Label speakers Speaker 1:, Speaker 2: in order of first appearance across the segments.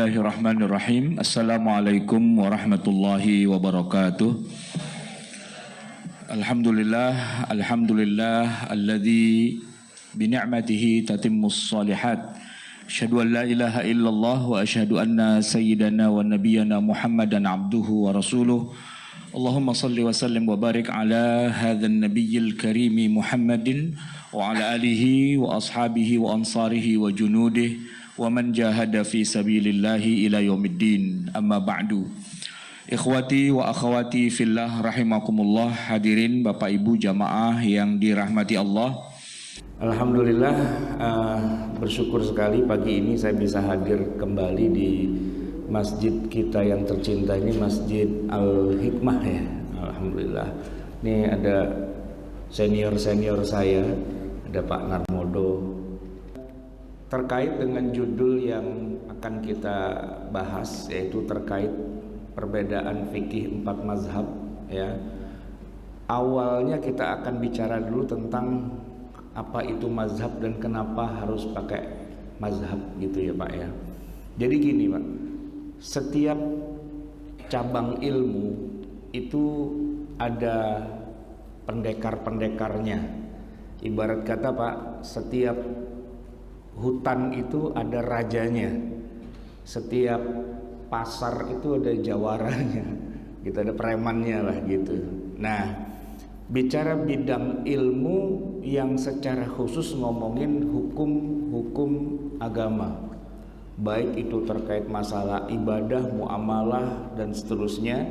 Speaker 1: Bismillahirrahmanirrahim. Assalamualaikum warahmatullahi wabarakatuh. Alhamdulillah alladzi bi ni'matihi tatimmus shalihat. Asyhadu an la ilaha illallah wa asyhadu anna sayyidana wa nabiyyana Muhammadan abduhu wa rasuluh. Allahumma salli wa sallim wa barik ala hadzal nabiyyil karimi Muhammadin wa ala alihi wa ashabihi wa ansarihi wa junudihi wa man jahada fi sabilillahi ila yaumiddin. Amma ba'du. Ikhwati wa akhwati fillah rahimakumullah, hadirin Bapak Ibu jamaah yang dirahmati Allah.
Speaker 2: Alhamdulillah, bersyukur sekali pagi ini saya bisa hadir kembali di masjid kita yang tercinta ini, Masjid Al-Hikmah ya. Alhamdulillah. Ini ada senior-senior saya, ada Pak Narmodo. Terkait dengan judul yang akan kita bahas, yaitu terkait perbedaan fikih 4 mazhab ya. Awalnya kita akan bicara dulu tentang apa itu mazhab dan kenapa harus pakai mazhab gitu ya Pak ya. Jadi gini Pak, setiap cabang ilmu itu ada pendekar-pendekarnya. Ibarat kata Pak, setiap hutan itu ada rajanya, setiap pasar itu ada jawaranya, gitu, ada premannya lah gitu. Nah, bicara bidang ilmu yang secara khusus ngomongin hukum agama, baik itu terkait masalah ibadah, muamalah dan seterusnya,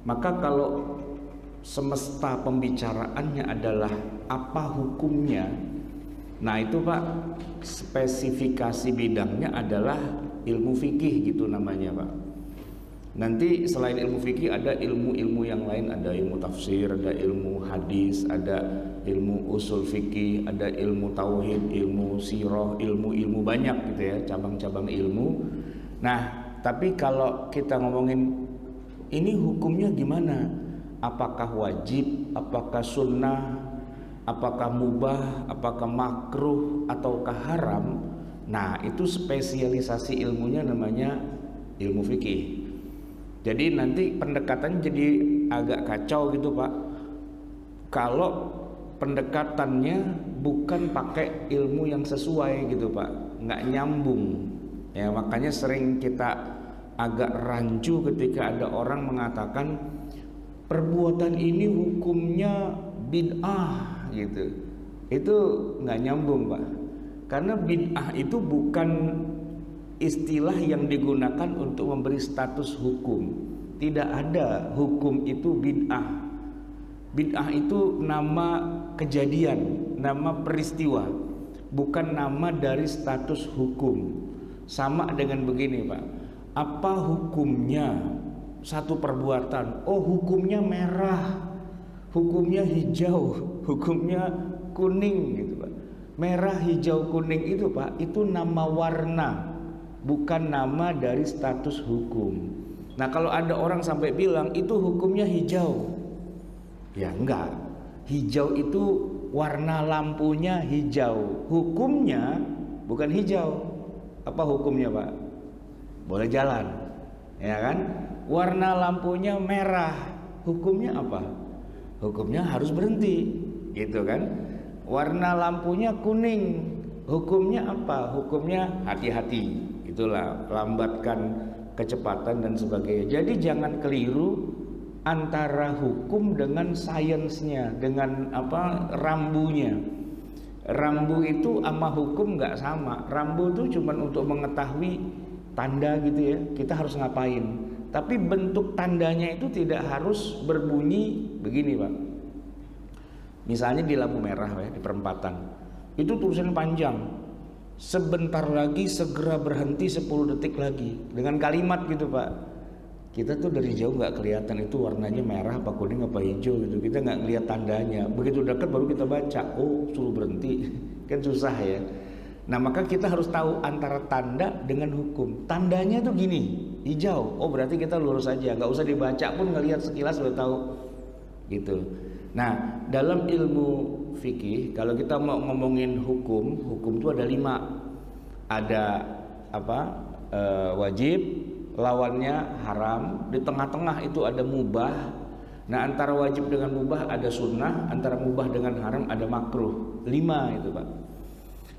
Speaker 2: maka kalau semesta pembicaraannya adalah apa hukumnya, nah itu Pak, spesifikasi bidangnya adalah ilmu fikih gitu namanya Pak. Nanti selain ilmu fikih ada ilmu-ilmu yang lain, ada ilmu tafsir, ada ilmu hadis, ada ilmu usul fikih, ada ilmu tauhid, ilmu sirah, ilmu-ilmu banyak gitu ya, cabang-cabang ilmu. Nah, tapi kalau kita ngomongin ini hukumnya gimana? Apakah wajib, apakah sunnah, apakah mubah, apakah makruh, ataukah haram? Nah, itu spesialisasi ilmunya namanya ilmu fikih. Jadi nanti pendekatannya jadi agak kacau gitu Pak, kalau pendekatannya bukan pakai ilmu yang sesuai gitu Pak, nggak nyambung ya. Makanya sering kita agak rancu ketika ada orang mengatakan perbuatan ini hukumnya bid'ah gitu. Itu nggak nyambung Pak, karena bid'ah itu bukan istilah yang digunakan untuk memberi status hukum. Tidak ada hukum itu bid'ah. Bid'ah itu nama kejadian, nama peristiwa, bukan nama dari status hukum. Sama dengan begini Pak, apa hukumnya satu perbuatan? Oh, hukumnya merah, hukumnya hijau, hukumnya kuning gitu Pak. Merah, hijau, kuning itu Pak, itu nama warna, bukan nama dari status hukum. Nah, kalau ada orang sampai bilang itu hukumnya hijau, ya enggak. Hijau itu warna lampunya hijau, hukumnya bukan hijau. Apa hukumnya Pak? Boleh jalan, ya kan? Warna lampunya merah, hukumnya apa? Hukumnya harus berhenti, gitu kan? Warna lampunya kuning, hukumnya apa? Hukumnya hati-hati, itulah, lambatkan kecepatan dan sebagainya. Jadi jangan keliru antara hukum dengan sainsnya, dengan apa, rambunya. Rambu itu sama hukum nggak sama. Rambu itu cuma untuk mengetahui tanda gitu ya, kita harus ngapain. Tapi bentuk tandanya itu tidak harus berbunyi begini Pak. Misalnya di lampu merah ya, di perempatan, itu tulisan panjang, sebentar lagi segera berhenti 10 detik lagi, dengan kalimat gitu Pak. Kita tuh dari jauh nggak kelihatan itu warnanya merah apa kuning apa hijau gitu, kita nggak ngelihat tandanya. Begitu dekat baru kita baca, oh suruh berhenti, kan susah ya. Nah, maka kita harus tahu antara tanda dengan hukum. Tandanya tuh gini, hijau, oh berarti kita lurus aja, nggak usah dibaca pun, ngelihat sekilas udah tahu gitu. Nah, dalam ilmu fikih, kalau kita mau ngomongin hukum, hukum itu ada 5. Ada apa? wajib, lawannya haram, di tengah-tengah itu ada mubah. Nah, antara wajib dengan mubah ada sunnah, antara mubah dengan haram ada makruh. 5 itu, Pak.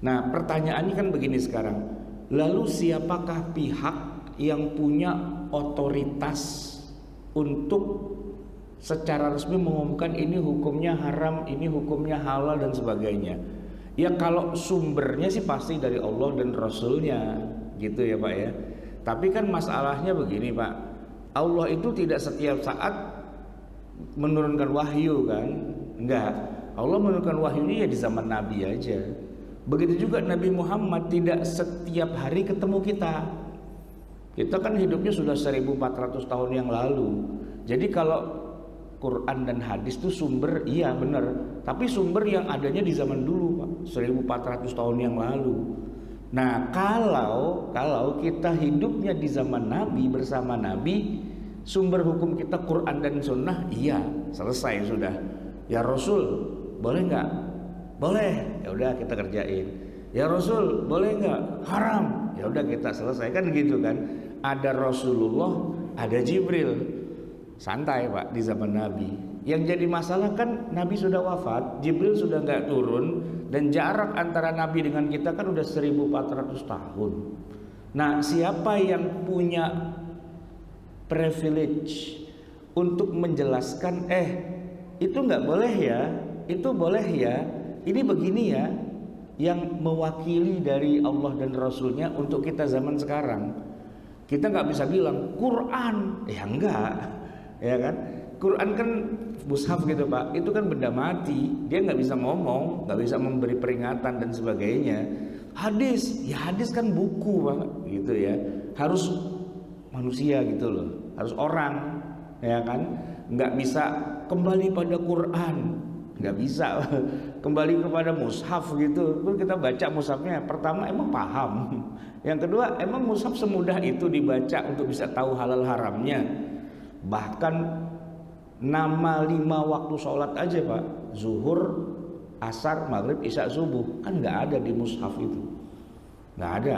Speaker 2: Nah, pertanyaannya kan begini sekarang. Lalu siapakah pihak yang punya otoritas untuk secara resmi mengumumkan ini hukumnya haram, ini hukumnya halal dan sebagainya? Ya kalau sumbernya sih pasti dari Allah dan Rasulnya, gitu ya Pak ya. Tapi kan masalahnya begini Pak, Allah itu tidak setiap saat menurunkan wahyu kan? Enggak, Allah menurunkan wahyunya ya di zaman Nabi aja. Begitu juga Nabi Muhammad tidak setiap hari ketemu kita. Kita kan hidupnya sudah 1400 tahun yang lalu. Jadi kalau Quran dan hadis itu sumber, iya benar, tapi sumber yang adanya di zaman dulu Pak, 1400 tahun yang lalu. Nah kalau kita hidupnya di zaman Nabi, bersama Nabi, sumber hukum kita Quran dan Sunnah, iya selesai sudah. Ya Rasul boleh nggak? Boleh, ya udah kita kerjain. Ya Rasul boleh nggak? Haram, ya udah kita selesaikan gitu kan. Ada Rasulullah, ada Jibril. Santai Pak di zaman Nabi. Yang jadi masalah kan Nabi sudah wafat, Jibril sudah nggak turun, dan jarak antara Nabi dengan kita kan udah 1400 tahun. Nah siapa yang punya privilege untuk menjelaskan itu nggak boleh ya, itu boleh ya, ini begini ya, yang mewakili dari Allah dan Rasulnya untuk kita zaman sekarang? Kita nggak bisa bilang Quran, ya enggak, ya kan? Quran kan mushaf gitu Pak, itu kan benda mati, dia nggak bisa ngomong, nggak bisa memberi peringatan dan sebagainya. Hadis, ya hadis kan buku Pak, gitu ya, harus manusia gitu loh, harus orang, ya kan? Nggak bisa kembali pada Quran, nggak bisa kembali kepada mushaf gitu. Kita baca mushafnya, pertama emang paham, yang kedua emang mushaf semudah itu dibaca untuk bisa tahu halal haramnya. Bahkan nama 5 waktu sholat aja Pak, zuhur, asar, maghrib, isya, subuh, kan nggak ada di mushaf itu, nggak ada.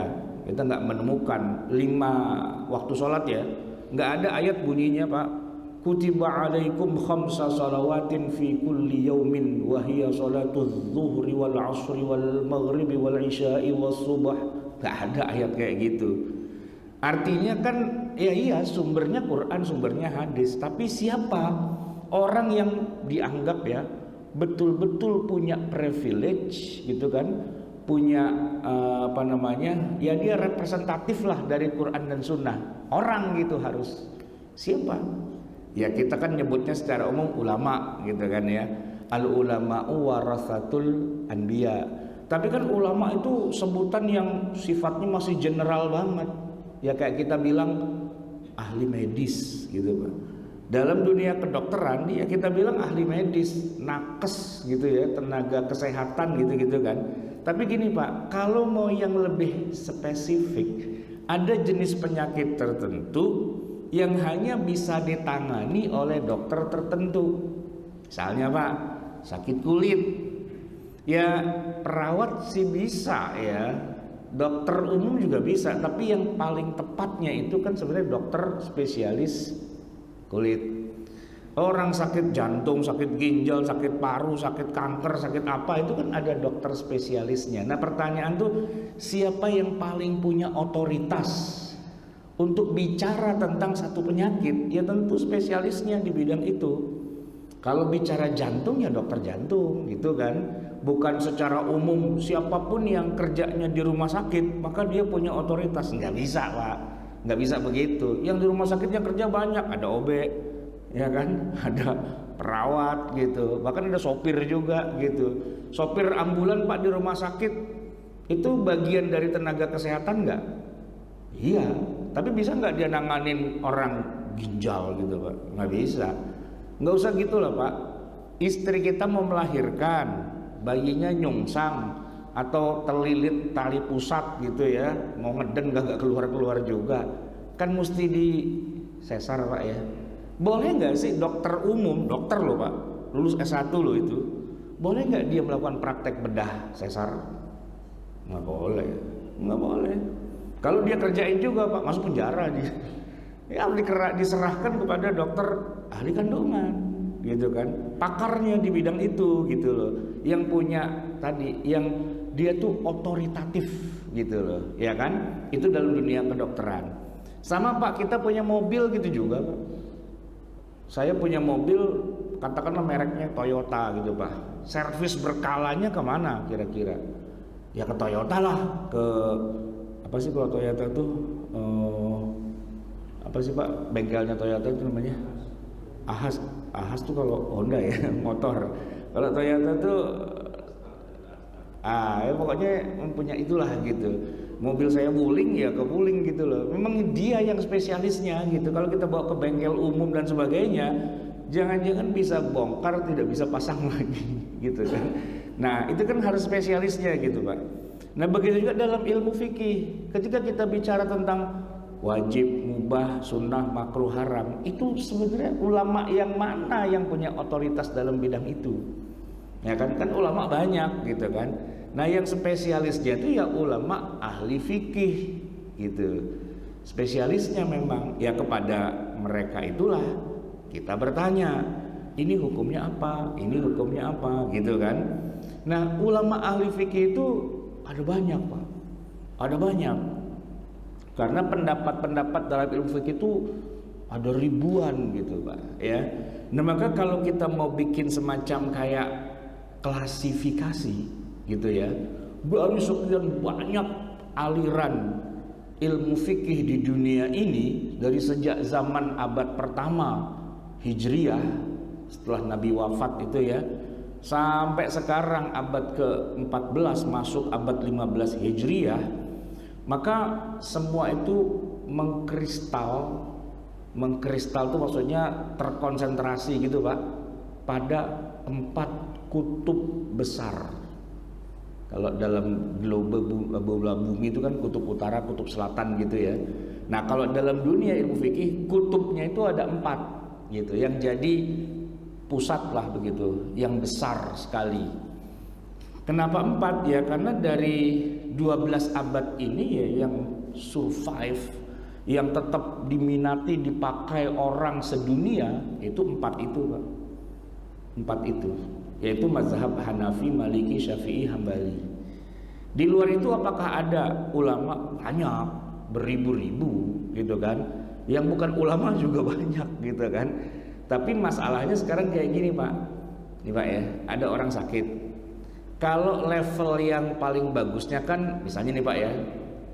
Speaker 2: Kita nggak menemukan 5 waktu sholat ya, nggak ada ayat bunyinya Pak, kutiba alaikum khamsa salawatin fi kulli yaumin wa hiya salatul zuhri wal asri wal maghribi wal isya'i was subah. Nggak ada ayat kayak gitu. Artinya kan ya iya sumbernya Quran, sumbernya hadis, tapi siapa orang yang dianggap ya betul-betul punya privilege gitu kan, punya ya dia representatif lah dari Quran dan Sunnah, orang gitu harus siapa? Ya kita kan nyebutnya secara umum ulama gitu kan ya, al ulama'u warasatul anbiya. Tapi kan ulama itu sebutan yang sifatnya masih general banget. Ya kayak kita bilang ahli medis gitu Pak. Dalam dunia kedokteran ya kita bilang ahli medis, nakes gitu ya, tenaga kesehatan gitu-gitu kan. Tapi gini Pak, kalau mau yang lebih spesifik, ada jenis penyakit tertentu yang hanya bisa ditangani oleh dokter tertentu. Misalnya Pak, sakit kulit. Ya perawat sih bisa ya, dokter umum juga bisa, tapi yang paling tepatnya itu kan sebenarnya dokter spesialis kulit. Orang sakit jantung, sakit ginjal, sakit paru, sakit kanker, sakit apa, itu kan ada dokter spesialisnya. Nah pertanyaan tuh, siapa yang paling punya otoritas untuk bicara tentang satu penyakit? Ya tentu spesialisnya di bidang itu. Kalau bicara jantung ya dokter jantung gitu kan. Bukan secara umum siapapun yang kerjanya di rumah sakit maka dia punya otoritas. Nggak bisa Pak, nggak bisa begitu. Yang di rumah sakitnya kerja banyak, ada OB ya kan, ada perawat gitu, bahkan ada sopir juga gitu. Sopir ambulan Pak di rumah sakit itu bagian dari tenaga kesehatan nggak? Iya, tapi bisa nggak dia nanganin orang ginjal gitu Pak? Nggak bisa. Nggak usah gitulah Pak. Istri kita mau melahirkan, bayinya nyungsang atau terlilit tali pusat gitu ya, mau ngeden gak keluar-keluar juga, kan mesti di sesar Pak ya. Boleh nggak sih dokter umum, dokter loh Pak, lulus S1 loh itu, boleh nggak dia melakukan praktek bedah sesar? Nggak boleh, nggak boleh. Kalau dia kerjain juga Pak, masuk penjara dia. Ya diserahkan kepada dokter ahli kandungan, gitu kan, pakarnya di bidang itu, gitu loh, yang punya tadi, yang dia tuh otoritatif, gitu loh, ya kan, itu dalam dunia kedokteran. Sama Pak, kita punya mobil gitu juga Pak. Saya punya mobil, katakanlah mereknya Toyota gitu Pak, servis berkalanya kemana kira-kira? Ya ke Toyota lah, ke apa sih kalau Toyota tuh apa sih Pak, bengkelnya Toyota itu namanya Ahas tuh kalau Honda ya motor. Kalau Toyota tuh ya pokoknya mempunyai itulah gitu. Mobil saya Wuling ya ke Wuling gitu loh. Memang dia yang spesialisnya gitu. Kalau kita bawa ke bengkel umum dan sebagainya, jangan-jangan bisa bongkar, tidak bisa pasang lagi gitu kan. Nah itu kan harus spesialisnya gitu Pak. Nah begitu juga dalam ilmu fikih, ketika kita bicara tentang wajib, mubah, sunnah, makruh, haram, itu sebenarnya ulama yang mana yang punya otoritas dalam bidang itu? Ya kan ulama banyak gitu kan. Nah yang spesialisnya itu ya ulama ahli fikih gitu. Spesialisnya memang ya kepada mereka itulah kita bertanya, ini hukumnya apa? Ini hukumnya apa? Gitu kan. Nah ulama ahli fikih itu ada banyak Pak. Ada banyak. Karena pendapat-pendapat dalam ilmu fikih itu ada ribuan gitu Pak ya. Nah maka kalau kita mau bikin semacam kayak klasifikasi gitu ya, dari sekian banyak aliran ilmu fikih di dunia ini, dari sejak zaman abad pertama Hijriah setelah Nabi wafat itu ya, sampai sekarang abad ke-14 masuk abad 15 Hijriah, maka semua itu mengkristal itu maksudnya terkonsentrasi gitu Pak pada 4 kutub besar. Kalau dalam bola bumi itu kan kutub utara, kutub selatan gitu ya. Nah kalau dalam dunia ilmu fikih kutubnya itu ada 4 gitu, yang jadi pusat lah begitu, yang besar sekali. Kenapa 4 ya? Karena dari 12 abad ini ya yang survive, yang tetap diminati, dipakai orang sedunia itu 4 itu Pak. 4 itu, yaitu mazhab Hanafi, Maliki, Syafi'i, Hambali. Di luar itu apakah ada ulama? Banyak, beribu-ribu gitu kan. Yang bukan ulama juga banyak gitu kan. Tapi masalahnya sekarang kayak gini Pak. Nih Pak ya, ada orang sakit. Kalau level yang paling bagusnya kan misalnya nih Pak ya,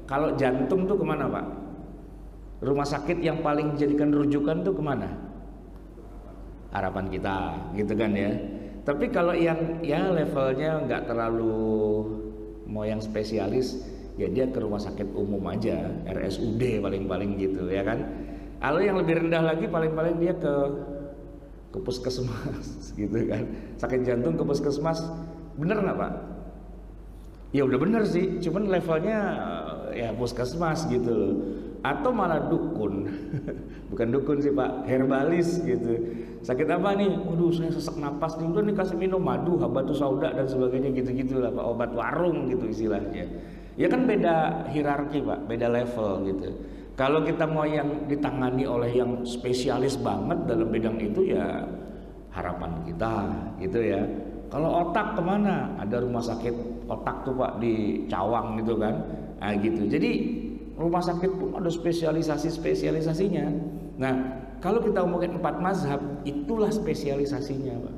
Speaker 2: kalau jantung tuh kemana Pak? Rumah sakit yang paling dijadikan rujukan tuh kemana? Harapan kita gitu kan ya. Tapi kalau yang ya levelnya nggak terlalu mau yang spesialis, ya dia ke rumah sakit umum aja, RSUD paling-paling gitu ya kan. Kalau yang lebih rendah lagi paling-paling dia ke puskesmas gitu kan. Sakit jantung ke puskesmas, bener nggak Pak? Ya udah bener sih, cuman levelnya ya puskesmas gitu loh. Atau malah dukun, bukan dukun sih Pak, herbalis gitu. Sakit apa nih? Waduh saya sesak napas nih, udah nih kasih minum madu, habatus sauda dan sebagainya gitu-gitu lah Pak, obat warung gitu istilahnya. Ya kan beda hierarki Pak, beda level gitu. Kalau kita mau yang ditangani oleh yang spesialis banget dalam bidang itu ya harapan kita gitu ya. Kalau otak kemana? Ada rumah sakit otak tuh Pak di Cawang gitu kan. Nah gitu. Jadi rumah sakit pun ada spesialisasinya. Nah kalau kita ngomongin 4 mazhab, itulah spesialisasinya Pak.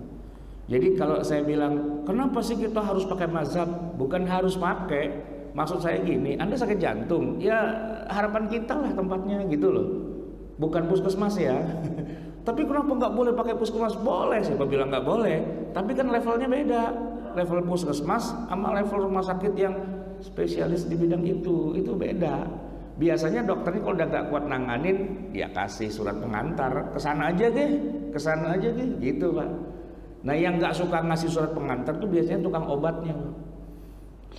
Speaker 2: Jadi kalau saya bilang kenapa sih kita harus pakai mazhab? Bukan harus pakai. Maksud saya gini, Anda sakit jantung, ya harapan kita lah tempatnya gitu loh. Bukan puskesmas ya. Tapi kenapa nggak boleh pakai puskesmas? Boleh, siapa bilang nggak boleh. Tapi kan levelnya beda. Level puskesmas sama level rumah sakit yang spesialis di bidang itu beda. Biasanya dokternya kalau udah nggak kuat nanganin, ya kasih surat pengantar, kesana aja deh, gitu Pak. Nah yang nggak suka ngasih surat pengantar tuh biasanya tukang obatnya.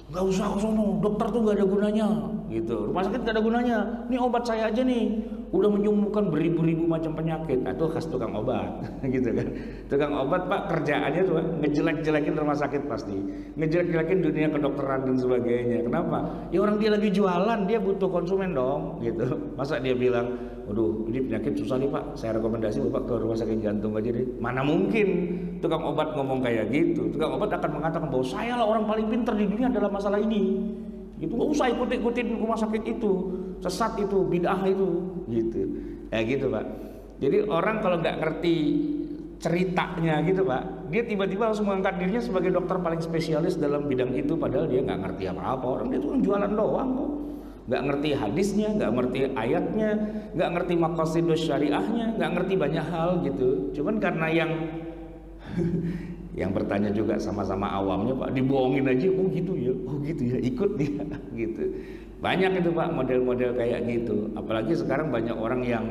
Speaker 2: Nggak usah ke sono, dokter tuh nggak ada gunanya, gitu. Rumah sakit nggak ada gunanya. Ini obat saya aja nih, udah menyembuhkan beribu-ribu macam penyakit. Nah, itu khas tukang obat gitu kan. Tukang obat Pak kerjaannya tuh ngejelek-jelekin rumah sakit pasti, ngejelek-jelekin dunia kedokteran dan sebagainya. Kenapa? Ya orang dia lagi jualan, dia butuh konsumen dong gitu. Masa dia bilang, waduh ini penyakit susah nih Pak, saya rekomendasi Bapak ke rumah sakit jantung aja deh. Mana mungkin tukang obat ngomong kayak gitu. Tukang obat akan mengatakan bahwa saya lah orang paling pintar di dunia dalam masalah ini. Gitu, nggak usah ikutin rumah sakit itu, sesat itu, bid'ah itu, gitu. Ya gitu Pak. Jadi orang kalau nggak ngerti ceritanya gitu Pak, dia tiba-tiba langsung mengangkat dirinya sebagai dokter paling spesialis dalam bidang itu, padahal dia nggak ngerti apa-apa. Orang dia tuh jualan doang kok, nggak ngerti hadisnya, nggak ngerti ayatnya, nggak ngerti maqasidus syariahnya, nggak ngerti banyak hal gitu. Cuman karena yang bertanya juga sama-sama awamnya Pak, dibohongin aja, oh gitu ya, ikut dia gitu. Banyak itu Pak model-model kayak gitu. Apalagi sekarang banyak orang yang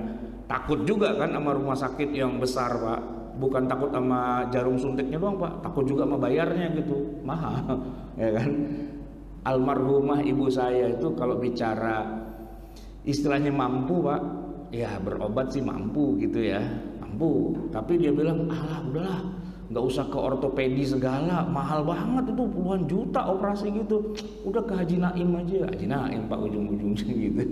Speaker 2: takut juga kan sama rumah sakit yang besar Pak. Bukan takut sama jarum suntiknya doang Pak, takut juga sama bayarnya gitu, mahal ya kan. Almarhumah ibu saya itu kalau bicara istilahnya mampu Pak, ya berobat sih mampu gitu ya, mampu. Tapi dia bilang, alah udahlah, nggak usah ke ortopedi segala, mahal banget itu, puluhan juta operasi gitu, udah ke Haji Naim aja. Haji Naim Pak ujung-ujungnya gitu,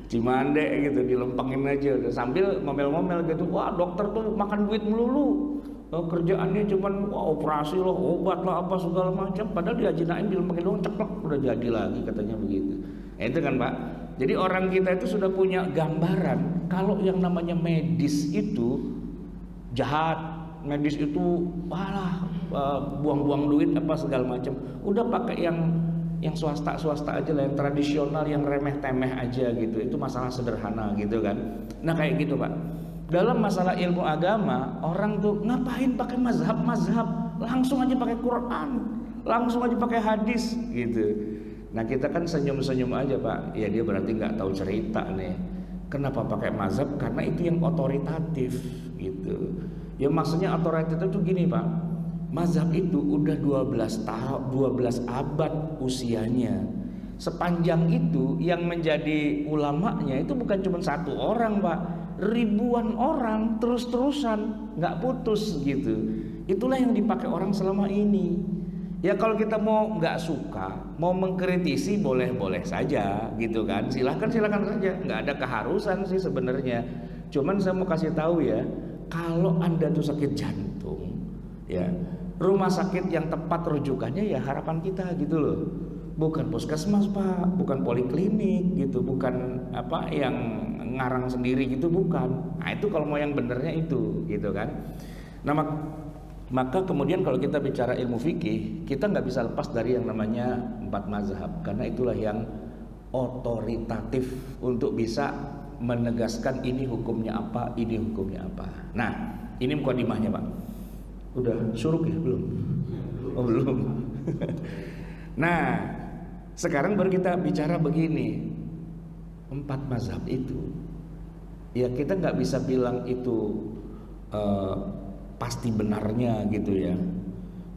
Speaker 2: Cimande gitu, dilempengin aja sambil ngomel-ngomel gitu. Wah dokter tuh makan duit melulu, kerjaannya cuman wah, operasi loh, obat lah apa segala macam. Padahal di Haji Naim dilempengin doang, ceplok udah jadi lagi katanya begitu. Itu kan Pak. Jadi orang kita itu sudah punya gambaran kalau yang namanya medis itu jahat. Medis itu walah buang-buang duit apa segala macam. Udah pakai yang swasta aja lah, yang tradisional, yang remeh-temeh aja gitu. Itu masalah sederhana gitu kan. Nah kayak gitu Pak. Dalam masalah ilmu agama, orang tuh ngapain pakai mazhab, langsung aja pakai Quran, langsung aja pakai hadis gitu. Nah kita kan senyum-senyum aja Pak. Ya dia berarti nggak tahu cerita nih. Kenapa pakai mazhab? Karena itu yang otoritatif gitu. Ya maksudnya otoritatif itu gini Pak, mazhab itu udah 12 abad usianya. Sepanjang itu yang menjadi ulamanya itu bukan cuma satu orang Pak, ribuan orang terus-terusan nggak putus gitu. Itulah yang dipakai orang selama ini. Ya kalau kita mau nggak suka, mau mengkritisi boleh-boleh saja gitu kan, silakan saja, nggak ada keharusan sih sebenarnya. Cuman saya mau kasih tahu ya, kalau Anda tuh sakit jantung, ya rumah sakit yang tepat rujukannya ya Harapan Kita gitu loh. Bukan puskesmas Pak, bukan poliklinik gitu, bukan apa yang ngarang sendiri gitu, bukan. Nah itu kalau mau yang benernya itu gitu kan. Nah maka kemudian kalau kita bicara ilmu fikih, kita nggak bisa lepas dari yang namanya 4 mazhab, karena itulah yang otoritatif untuk bisa menegaskan ini hukumnya apa, ini hukumnya apa. Nah, ini mukadimahnya Pak. Udah syuruk ya belum? Oh belum. Nah, sekarang baru kita bicara begini. 4 mazhab itu, ya kita nggak bisa bilang itu pasti benarnya gitu ya.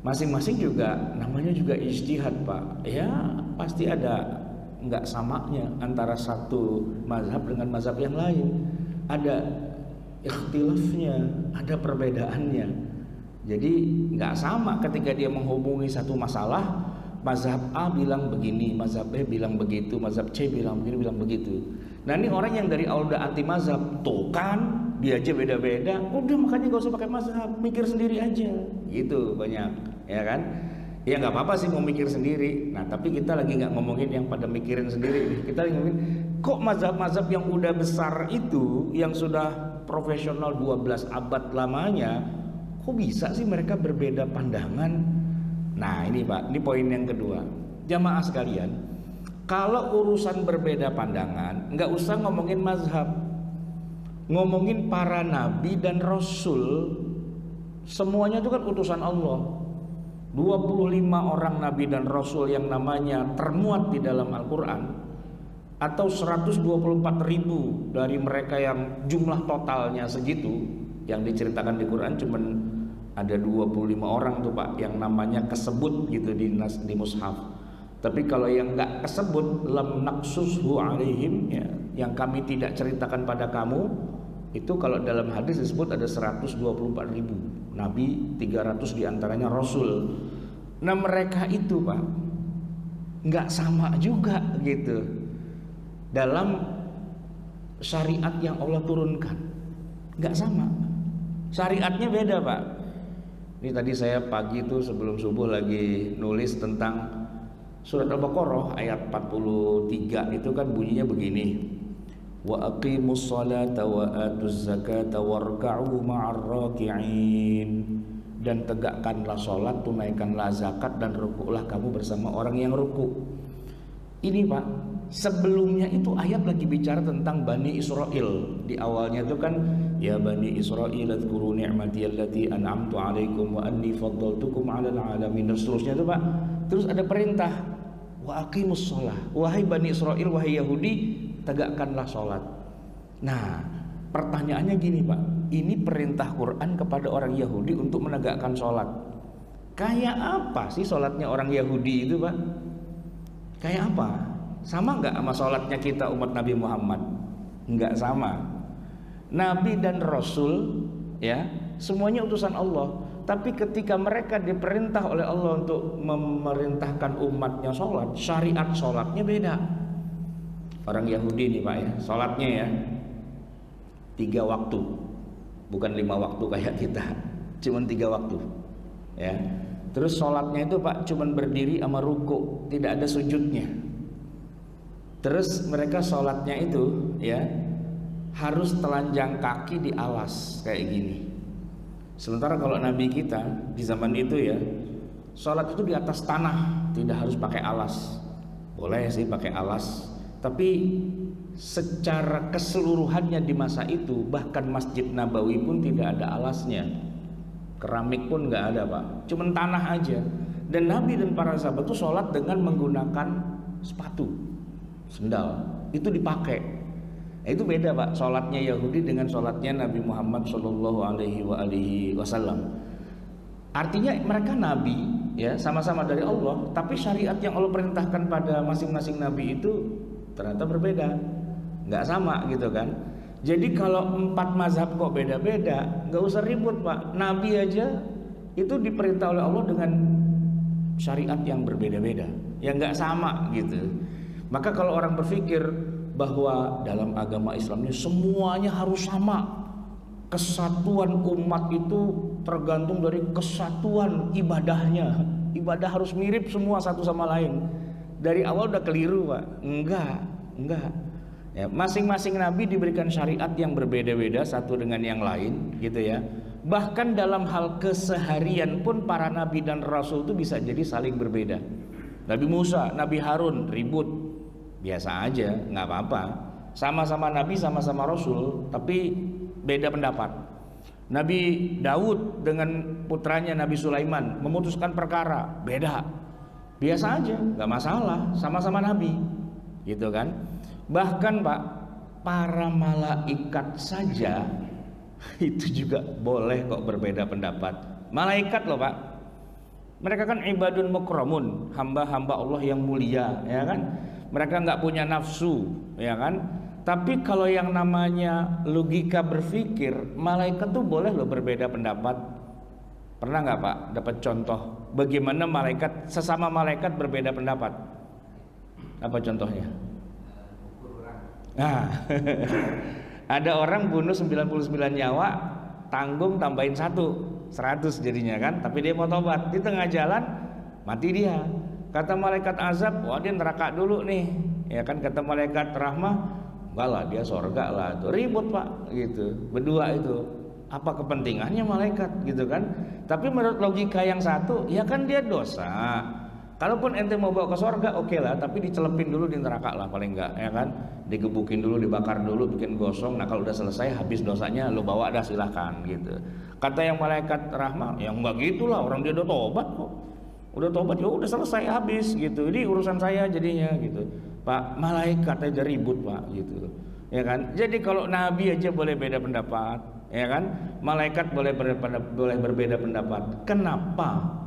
Speaker 2: Masing-masing juga namanya juga ijtihad Pak. Ya pasti ada nggak samanya antara satu mazhab dengan mazhab yang lain, ada ikhtilafnya, ada perbedaannya. Jadi nggak sama ketika dia menghubungi satu masalah, mazhab A bilang begini, mazhab B bilang begitu, mazhab C bilang begini, bilang begitu. Nah ini orang yang dari awal udah anti mazhab, tuh kan dia aja beda-beda, udah makanya gak usah pakai mazhab, mikir sendiri aja gitu banyak ya kan. Ya nggak apa-apa sih mau mikir sendiri. Nah tapi kita lagi nggak ngomongin yang pada mikirin sendiri. Kita lagi ngomongin kok mazhab-mazhab yang udah besar itu, yang sudah profesional 12 abad lamanya, kok bisa sih mereka berbeda pandangan? Nah ini Pak, ini poin yang kedua. Jamaah sekalian, kalau urusan berbeda pandangan, nggak usah ngomongin mazhab, ngomongin para nabi dan rasul. Semuanya itu kan utusan Allah. 25 orang nabi dan rasul yang namanya termuat di dalam Al-Quran, atau 124.000 dari mereka yang jumlah totalnya segitu, yang diceritakan di Quran cuman ada 25 orang tuh Pak yang namanya kesebut gitu di mushaf. Tapi kalau yang nggak kesebut, lam naqsushu alaihim, ya, yang kami tidak ceritakan pada kamu, itu kalau dalam hadis disebut ada 124.000 nabi, 300 diantaranya rasul. Nah mereka itu Pak nggak sama juga gitu dalam syariat yang Allah turunkan, nggak sama, syariatnya beda Pak. Ini tadi saya pagi itu sebelum subuh lagi nulis tentang surat Al-Baqarah ayat 43, itu kan bunyinya begini, wa aqimus salata wa atuz zakata warka'u ma'ar raki'in, dan tegakkanlah sholat, tunaikanlah zakat, dan rukuklah kamu bersama orang yang ruku. Ini Pak, sebelumnya itu ayat lagi bicara tentang Bani Israel. Di awalnya itu kan, ya Bani Israel adhkuru ni'mati allati an'amtu alaikum wa anni faddaltukum 'alal 'alamin, dan seterusnya itu Pak. Terus ada perintah, wa aqimus shalah, wahai Bani Israel, wahai Yahudi, tegakkanlah sholat. Nah pertanyaannya gini Pak, ini perintah Quran kepada orang Yahudi untuk menegakkan sholat. Kayak apa sih sholatnya orang Yahudi itu Pak? Kayak apa? Sama nggak sama sholatnya kita umat Nabi Muhammad? Nggak sama. Nabi dan Rasul ya semuanya utusan Allah. Tapi ketika mereka diperintah oleh Allah untuk memerintahkan umatnya sholat, syariat sholatnya beda. Orang Yahudi nih Pak ya, sholatnya ya 3 waktu, bukan 5 waktu kayak kita, cuman 3 waktu ya. Terus sholatnya itu Pak cuman berdiri sama ruku, tidak ada sujudnya. Terus mereka sholatnya itu ya harus telanjang kaki di alas kayak gini. Sementara kalau Nabi kita di zaman itu ya, sholat itu di atas tanah, tidak harus pakai alas. Boleh sih pakai alas, tapi secara keseluruhannya di masa itu, bahkan Masjid Nabawi pun tidak ada alasnya, keramik pun nggak ada Pak, cuman tanah aja. Dan Nabi dan para sahabat itu sholat dengan menggunakan sepatu, sendal, itu dipakai. Itu beda Pak, sholatnya Yahudi dengan sholatnya Nabi Muhammad Shallallahu Alaihi Wasallam. Artinya mereka Nabi ya, sama-sama dari Allah, tapi syariat yang Allah perintahkan pada masing-masing Nabi itu ternyata berbeda, nggak sama gitu kan. Jadi kalau 4 mazhab kok beda-beda, nggak usah ribut Pak. Nabi aja itu diperintah oleh Allah dengan syariat yang berbeda-beda, yang nggak sama gitu. Maka kalau orang berpikir bahwa dalam agama Islam ini semuanya harus sama, kesatuan umat itu tergantung dari kesatuan ibadahnya, ibadah harus mirip semua satu sama lain, dari awal udah keliru Pak. Enggak ya, masing-masing Nabi diberikan syariat yang berbeda-beda satu dengan yang lain gitu ya. Bahkan dalam hal keseharian pun para Nabi dan Rasul itu bisa jadi saling berbeda. Nabi Musa, Nabi Harun ribut, biasa aja, nggak apa-apa. Sama-sama Nabi, sama-sama Rasul, tapi beda pendapat. Nabi Daud dengan putranya Nabi Sulaiman memutuskan perkara, beda. Biasa aja, nggak masalah, sama-sama Nabi, gitu kan. Bahkan Pak, para malaikat saja itu juga boleh kok berbeda pendapat. Malaikat loh Pak, mereka kan ibadun mukramun, hamba-hamba Allah yang mulia, ya kan. Mereka nggak punya nafsu, ya kan. Tapi kalau yang namanya logika berpikir, malaikat tuh boleh loh berbeda pendapat. Pernah nggak Pak dapat contoh bagaimana malaikat, sesama malaikat berbeda pendapat? Apa contohnya? Nah, ada orang bunuh 99 nyawa, tanggung tambahin 100 jadinya kan. Tapi dia mau tobat, di tengah jalan mati dia. Kata malaikat azab, wah dia neraka dulu nih, ya kan. Kata malaikat rahmah, enggak lah dia surga lah. Tuh ribut Pak, gitu. Berdua itu, apa kepentingannya malaikat, gitu kan? Tapi menurut logika yang satu, ya kan dia dosa. Kalaupun ente mau bawa ke surga, oke lah, tapi dicelepin dulu di neraka lah paling enggak, ya kan? Digebukin dulu, dibakar dulu, bikin gosong. Nah kalau udah selesai, habis dosanya, lo bawa dah silahkan, gitu. Kata yang malaikat rahmah, ya enggak gitulah, orang dia udah tobat kok. Udah tobat ya udah selesai habis gitu. Ini urusan saya jadinya gitu. Pak, malaikat aja ribut Pak gitu. Ya kan? Jadi kalau Nabi aja boleh beda pendapat, ya kan? Malaikat boleh berbeda pendapat. Kenapa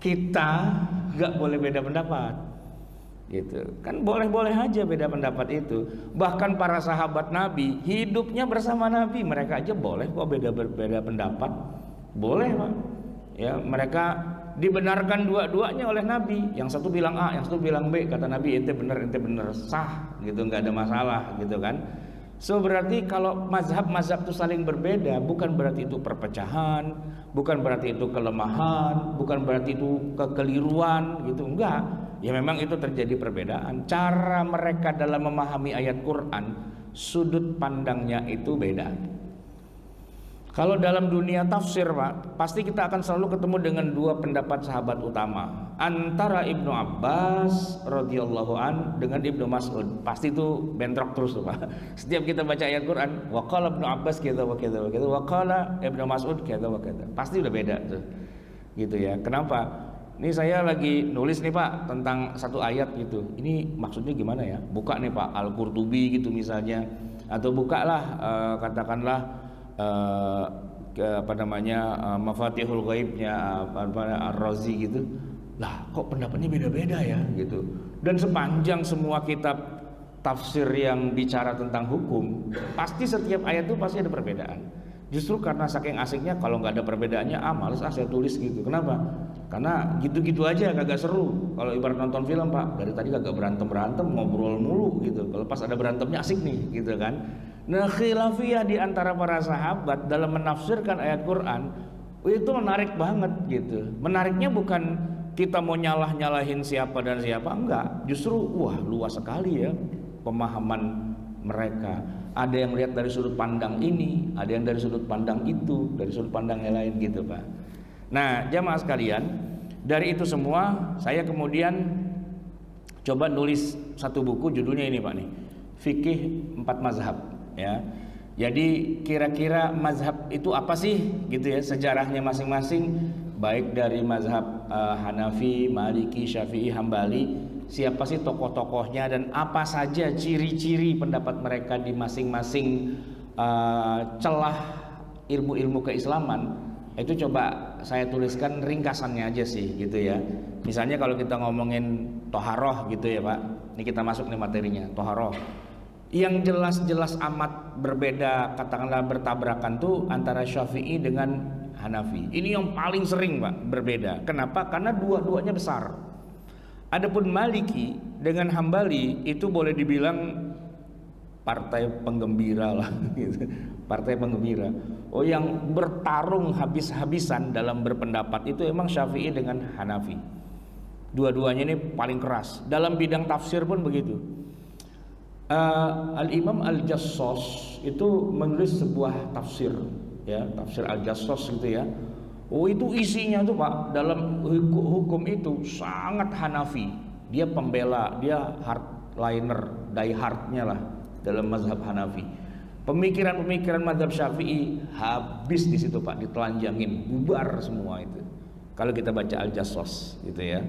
Speaker 2: kita nggak boleh beda pendapat? gitu kan. Boleh-boleh aja beda pendapat itu. Bahkan para sahabat Nabi hidupnya bersama Nabi, mereka aja boleh kok beda pendapat, boleh Pak ya. Mereka dibenarkan dua-duanya oleh Nabi. Yang satu bilang A, yang satu bilang B, kata Nabi ente bener, sah gitu, nggak ada masalah gitu kan. So berarti kalau mazhab itu saling berbeda, bukan berarti itu perpecahan, bukan berarti itu kelemahan, bukan berarti itu kekeliruan gitu, enggak. Ya memang itu terjadi perbedaan. Cara mereka dalam memahami ayat Quran, sudut pandangnya itu beda. Kalau dalam dunia tafsir Pak, pasti kita akan selalu ketemu dengan dua pendapat sahabat utama, antara Ibnu Abbas radhiyallahu an dengan Ibnu Mas'ud. Pasti itu bentrok terus tuh Pak. Setiap kita baca ayat Quran, wa qala Ibnu Abbas kita wa kita wa kita, wa qala Ibnu Mas'ud kita wa kita. Pasti udah beda tuh. Gitu ya. Kenapa? Ini saya lagi nulis nih Pak tentang satu ayat gitu. Ini maksudnya gimana ya? Buka nih Pak Al-Qurtubi gitu misalnya, atau bukalah katakanlah Mafatihul Ghaibnya Ar-Razi gitu. Lah kok pendapatnya beda-beda ya gitu. Dan sepanjang semua kitab tafsir yang bicara tentang hukum, pasti setiap ayat itu pasti ada perbedaan. Justru karena saking asiknya, kalau nggak ada perbedaannya males saya tulis gitu. Kenapa? Karena gitu-gitu aja kagak seru. Kalau ibarat nonton film Pak, dari tadi kagak berantem ngobrol mulu gitu. Kalau pas ada berantemnya asik nih gitu kan. Nah, khilafiyah di antara para sahabat dalam menafsirkan ayat Quran itu menarik banget gitu. Menariknya bukan kita mau nyalahin siapa dan siapa, enggak. Justru wah luas sekali ya pemahaman mereka. Ada yang lihat dari sudut pandang ini, ada yang dari sudut pandang itu, dari sudut pandang yang lain gitu Pak. Nah jamaah sekalian, dari itu semua saya kemudian coba nulis satu buku, judulnya ini Pak nih, Fikih 4 Mazhab ya. Jadi kira-kira mazhab itu apa sih gitu ya, sejarahnya masing-masing, baik dari mazhab Hanafi, Maliki, Syafi'i, Hambali, siapa sih tokoh-tokohnya dan apa saja ciri-ciri pendapat mereka di masing-masing celah ilmu-ilmu keislaman. Itu coba saya tuliskan ringkasannya aja sih gitu ya. Misalnya kalau kita ngomongin toharoh gitu ya Pak, ini kita masuk nih materinya, toharoh. Yang jelas-jelas amat berbeda, katakanlah bertabrakan tuh antara Syafi'i dengan Hanafi. Ini yang paling sering Pak berbeda. Kenapa? Karena dua-duanya besar. Adapun Maliki dengan Hambali itu boleh dibilang partai penggembira lah gitu. Partai penggembira. Oh, yang bertarung habis-habisan dalam berpendapat itu emang Syafi'i dengan Hanafi. Dua-duanya ini paling keras. Dalam bidang tafsir pun begitu. Al-Imam Al-Jassos itu menulis sebuah tafsir ya, tafsir Al-Jassos gitu ya. Oh itu isinya tuh Pak dalam hukum itu sangat Hanafi. Dia pembela, dia hardliner, die hardnya lah dalam mazhab Hanafi. Pemikiran-pemikiran mazhab Syafi'i habis di situ Pak, ditelanjangin, bubar semua itu. Kalau kita baca Al-Jassos gitu ya.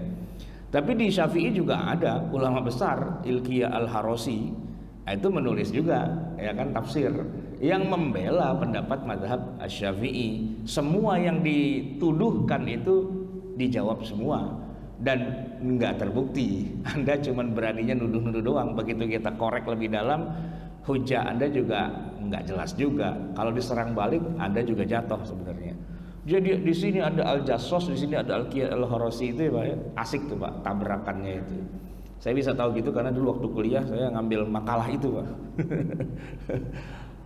Speaker 2: Tapi di Syafi'i juga ada ulama besar, Ilqiyah Al-Harosi, itu menulis juga ya kan tafsir yang membela pendapat mazhab Asy-Syafi'i. Semua yang dituduhkan itu dijawab semua dan nggak terbukti. Anda cuma beraninya nuduh-nuduh doang. Begitu kita korek lebih dalam, hujah Anda juga nggak jelas juga. Kalau diserang balik, Anda juga jatuh sebenarnya. Jadi di sini ada Al-Jassos, di sini ada Al-Qiyah Al-Harosi itu ya Pak ya. Asik tuh Pak tabrakannya itu. Saya bisa tahu gitu karena dulu waktu kuliah saya ngambil makalah itu Pak.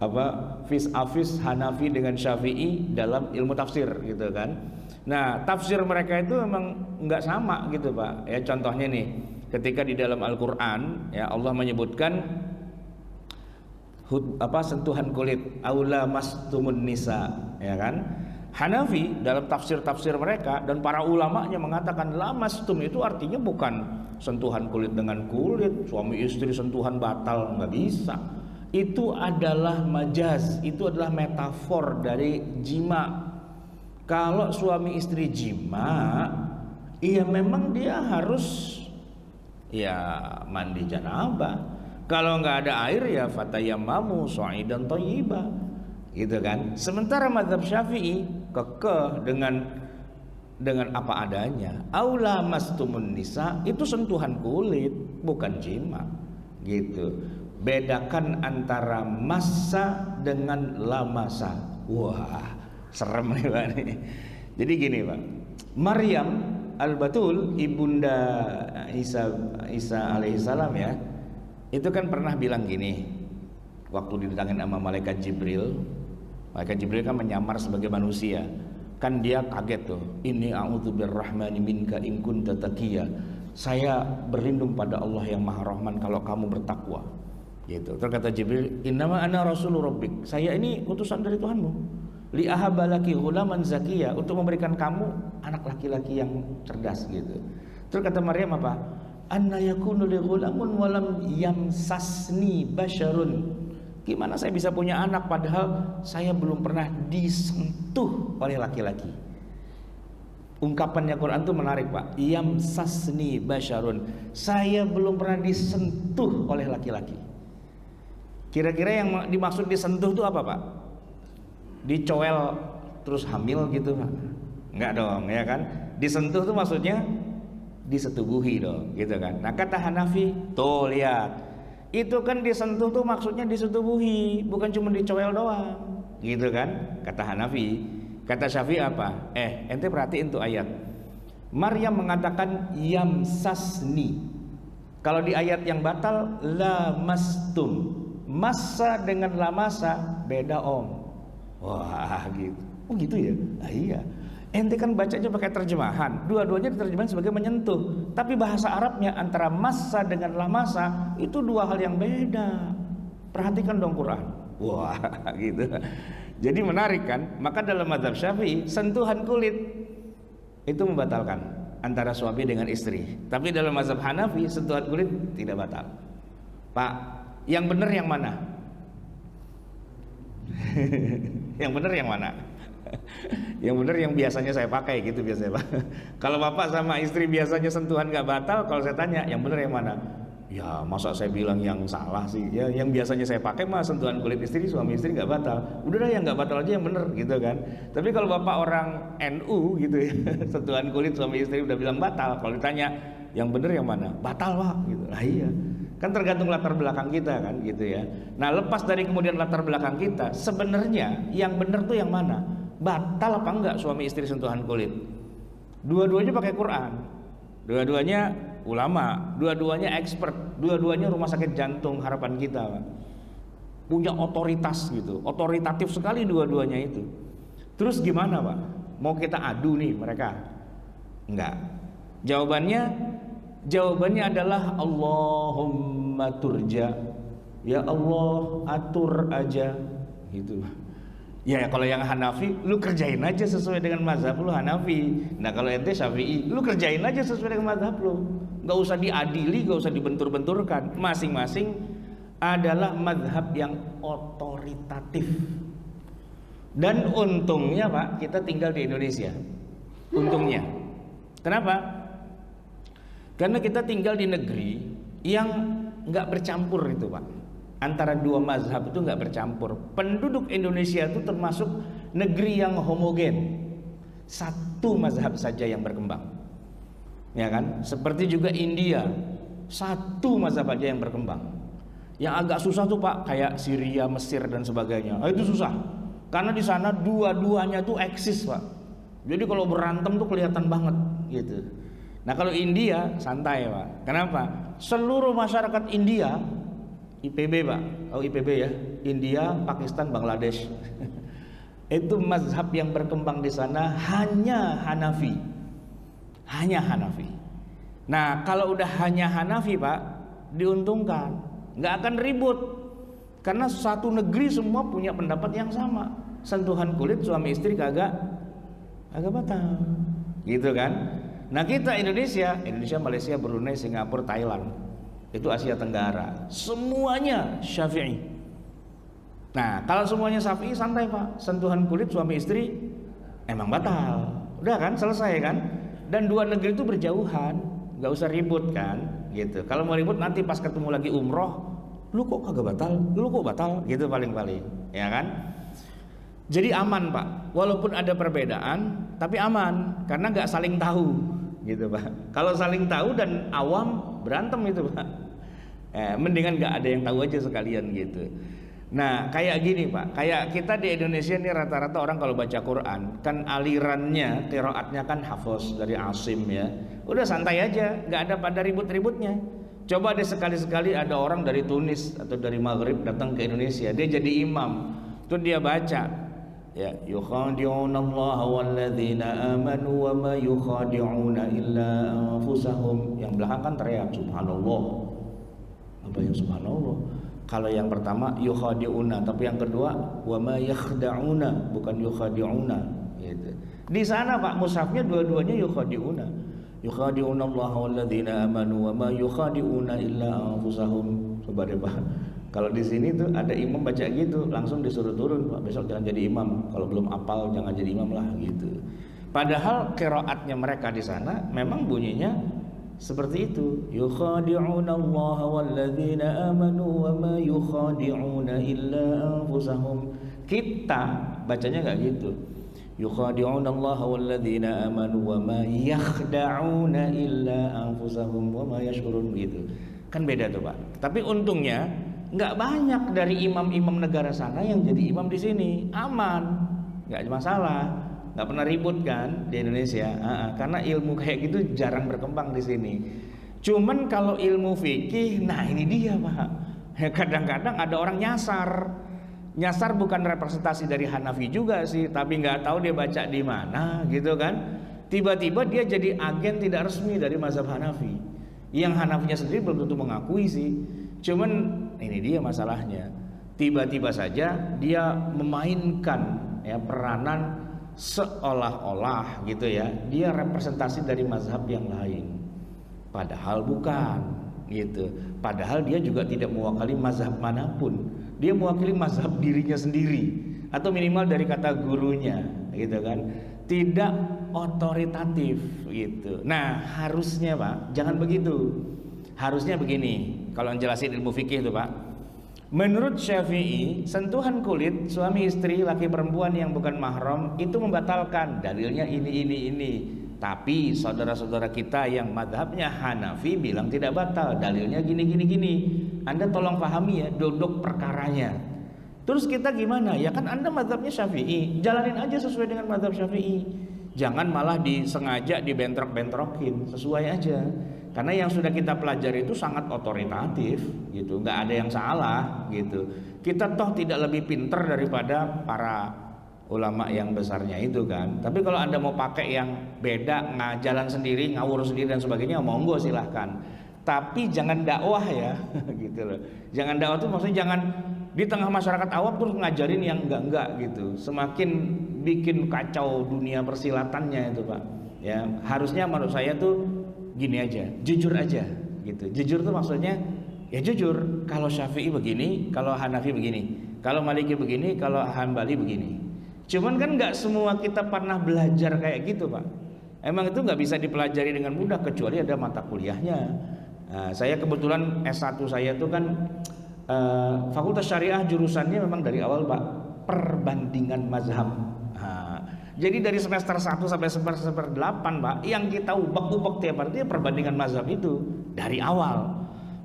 Speaker 2: Apa vis-a-vis Hanafi dengan Syafi'i dalam ilmu tafsir gitu kan. Nah, tafsir mereka itu memang nggak sama gitu Pak. Ya contohnya nih, ketika di dalam Al-Qur'an ya Allah menyebutkan sentuhan kulit, aula mastumun nisa, ya kan? Hanafi dalam tafsir-tafsir mereka dan para ulamanya mengatakan lamastum itu artinya bukan sentuhan kulit dengan kulit, suami istri sentuhan batal, nggak bisa. Itu adalah majaz, itu adalah metafor dari jima. Kalau suami istri jima, iya memang dia harus ya mandi janabah. Kalau nggak ada air ya fatayammamu sha'idan thayyiba, gitu kan. Sementara mazhab Syafi'i kekeh dengan dengan apa adanya. Aula mastumun nisa, itu sentuhan kulit, bukan jima. Gitu. Bedakan antara massa dengan lamasa. Wah, serem nih Pak nih. Jadi gini Pak, Maryam Al-Batul, ibunda Isa alaihissalam ya, itu kan pernah bilang gini, waktu didatangin sama malaikat Jibril. Malaikat Jibril kan menyamar sebagai manusia. Kan dia kaget tuh. Inni a'udzu birrahmani minka in kunta taqiyya. Saya berlindung pada Allah yang Maha Rahman kalau kamu bertakwa. Gitu. Terus kata Jibril, "Innama ana rasulur rabbik." Saya ini utusan dari Tuhanmu. Li ahabalaki ghulaman zakiyya, untuk memberikan kamu anak laki-laki yang cerdas gitu. Terus kata Maryam apa? Anna yakunu li ghulamun wa lam yamsasni basyarun. Gimana saya bisa punya anak padahal saya belum pernah disentuh oleh laki-laki. Ungkapannya Quran itu menarik Pak. Yamsasni basyarun. Saya belum pernah disentuh oleh laki-laki. Kira-kira yang dimaksud disentuh itu apa Pak? Dicoel terus hamil gitu Pak? Enggak dong ya kan? Disentuh itu maksudnya disetubuhi dong gitu kan. Nah kata Hanafi, tuh lihat, itu kan disentuh tuh maksudnya disetubuhi, bukan cuma dicoel doang gitu kan, kata Hanafi. Kata Syafi'i apa? Ente perhatiin tuh ayat. Maryam mengatakan yamsasni. Kalau di ayat yang batal lamastum. Massa dengan lamasa beda om. Wah gitu. Oh gitu ya? Ah, iya. Ente kan bacanya pakai terjemahan. Dua-duanya diterjemahkan sebagai menyentuh. Tapi bahasa Arabnya antara massa dengan lamasa itu dua hal yang beda. Perhatikan dong Quran. Wah gitu. Jadi menarik kan? Maka dalam mazhab Syafi'i sentuhan kulit itu membatalkan antara suami dengan istri. Tapi dalam mazhab Hanafi sentuhan kulit tidak batal. Pak, yang benar yang mana? Yang benar yang mana? Yang benar yang biasanya saya pakai gitu biasanya Pak. Kalau bapak sama istri biasanya sentuhan nggak batal, kalau saya tanya yang benar yang mana? Ya masa saya bilang yang salah sih. Ya yang biasanya saya pakai mah sentuhan kulit istri, suami istri nggak batal. Udah dah yang nggak batal aja yang benar gitu kan. Tapi kalau bapak orang NU gitu ya, sentuhan kulit suami istri udah bilang batal. Kalau ditanya yang benar yang mana? Batal Pak gitu. Nah iya. Kan tergantung latar belakang kita kan gitu ya. Nah lepas dari kemudian latar belakang kita, sebenarnya yang benar tuh yang mana? Batal apa enggak suami istri sentuhan kulit? Dua-duanya pakai Quran, dua-duanya ulama, dua-duanya expert, dua-duanya rumah sakit jantung harapan kita Pak. Punya otoritas gitu, otoritatif sekali dua-duanya itu. Terus gimana Pak? Mau kita adu nih mereka? Enggak. Jawabannya adalah Allahumma turja. Ya Allah atur aja gitu. Ya kalau yang Hanafi lu kerjain aja sesuai dengan mazhab lu Hanafi. Nah kalau ente Syafi'i lu kerjain aja sesuai dengan mazhab lu. Gak usah diadili, gak usah dibentur-benturkan. Masing-masing adalah mazhab yang otoritatif. Dan untungnya Pak, kita tinggal di Indonesia. Untungnya. Kenapa? Karena kita tinggal di negeri yang nggak bercampur itu Pak. Antara dua mazhab itu nggak bercampur. Penduduk Indonesia itu termasuk negeri yang homogen. Satu mazhab saja yang berkembang. Ya kan? Seperti juga India, satu mazhab saja yang berkembang. Yang agak susah tuh Pak, kayak Syria, Mesir dan sebagainya. Itu susah. Karena di sana dua-duanya tuh eksis Pak. Jadi kalau berantem tuh kelihatan banget gitu. Nah kalau India santai Pak. Kenapa? Seluruh masyarakat India IPB Pak, oh IPB ya, India, Pakistan, Bangladesh. Itu mazhab yang berkembang di sana hanya Hanafi. Hanya Hanafi. Nah kalau udah hanya Hanafi Pak, diuntungkan, nggak akan ribut. Karena satu negeri semua punya pendapat yang sama. Sentuhan kulit suami istri kagak batal. Gitu kan? Nah kita Indonesia, Malaysia, Brunei, Singapura, Thailand, itu Asia Tenggara, semuanya Syafi'i. Nah kalau semuanya Syafi'i santai Pak, sentuhan kulit suami istri emang batal, udah kan selesai kan. Dan dua negeri itu berjauhan, nggak usah ribut kan, gitu. Kalau mau ribut nanti pas ketemu lagi umroh, lu kok kagak batal, lu kok batal, gitu paling-paling, ya kan. Jadi aman Pak. walaupun ada perbedaan tapi aman karena nggak saling tahu gitu Pak. Kalau saling tahu dan awam berantem itu Pak. Mendingan nggak ada yang tahu aja sekalian gitu. Nah kayak gini Pak, kayak kita di Indonesia ini rata-rata orang kalau baca Quran kan alirannya, qiraatnya kan hafaz dari Asim ya. Udah santai aja, nggak ada pada ribut-ributnya. Coba deh sekali-sekali ada orang dari Tunis atau dari Maghrib datang ke Indonesia, dia jadi imam, tuh dia baca ya yukhadi'una Allah walladzina amanu wa ma yukhadi'una illa anfusahum. Yang belakang kan teriak subhanallah. Apa yang subhanallah? Kalau yang pertama yukhadi'una, tapi yang kedua wa ma yakhda'una, bukan yukhadi'una gitu. Di sana Pak mushafnya dua-duanya yukhadi'una. Yukhadi'una Allah walladzina amanu wa ma yukhadi'una illa anfusahum. Coba deh Pak. Kalau di sini tuh ada imam baca gitu, langsung disuruh turun Pak, besok jangan jadi imam. Kalau belum apal jangan jadi imam lah gitu. Padahal qiraatnya mereka di sana memang bunyinya seperti itu. Yukhadi'una Allah walladzina amanu wa ma yukhadi'una illa anfusahum. Kita bacanya enggak gitu. Yukhadi'una Allah walladzina amanu wa ma yakhda'una illa anfusahum wa ma yash'urun gitu. Kan beda tuh Pak. Tapi untungnya enggak banyak dari imam-imam negara sana yang jadi imam di sini. Aman. Enggak ada masalah. Nggak pernah ribut kan di Indonesia, karena ilmu kayak gitu jarang berkembang di sini. Cuman kalau ilmu fikih, nah ini dia Pak. Kadang-kadang ada orang nyasar bukan representasi dari Hanafi juga sih, tapi nggak tahu dia baca di mana, gitu kan? Tiba-tiba dia jadi agen tidak resmi dari mazhab Hanafi. Yang Hanafinya sendiri belum tentu mengakui sih. Cuman ini dia masalahnya. Tiba-tiba saja dia memainkan ya peranan seolah-olah gitu ya dia representasi dari mazhab yang lain, padahal bukan gitu. Padahal dia juga tidak mewakili mazhab manapun, dia mewakili mazhab dirinya sendiri atau minimal dari kata gurunya gitu kan, tidak otoritatif gitu. Nah harusnya Pak jangan begitu, harusnya begini. Kalau jelasin ilmu fikih itu Pak, menurut Syafi'i, sentuhan kulit suami istri, laki perempuan yang bukan mahram itu membatalkan. Dalilnya ini. Tapi saudara-saudara kita yang madhabnya Hanafi bilang tidak batal. Dalilnya gini. Anda tolong pahami ya, duduk perkaranya. Terus kita gimana? Ya kan Anda madhabnya Syafi'i, jalanin aja sesuai dengan madhab Syafi'i. Jangan malah disengaja dibentrok-bentrokin, sesuai aja. Karena yang sudah kita pelajari itu sangat otoritatif gitu, nggak ada yang salah gitu. Kita toh tidak lebih pinter daripada para ulama yang besarnya itu kan. Tapi kalau Anda mau pakai yang beda, jalan sendiri, ngawur sendiri dan sebagainya, monggo silahkan. Tapi jangan dakwah ya gitu loh. Jangan dakwah itu maksudnya jangan di tengah masyarakat awam terus ngajarin yang enggak gitu. Semakin bikin kacau dunia persilatannya itu Pak. Ya, harusnya menurut saya tuh gini aja, jujur aja gitu. Jujur tuh maksudnya ya jujur, kalau Syafi'i begini, kalau Hanafi begini, kalau Maliki begini, kalau Hambali begini. Cuman kan nggak semua kita pernah belajar kayak gitu Pak. Emang itu nggak bisa dipelajari dengan mudah kecuali ada mata kuliahnya. Nah, saya kebetulan S1 saya tuh kan Fakultas Syariah, jurusannya memang dari awal Pak perbandingan mazhab. Jadi dari semester 1 sampai semester 8 Pak, yang kita ubek-ubek tiap hari itu perbandingan mazhab itu dari awal,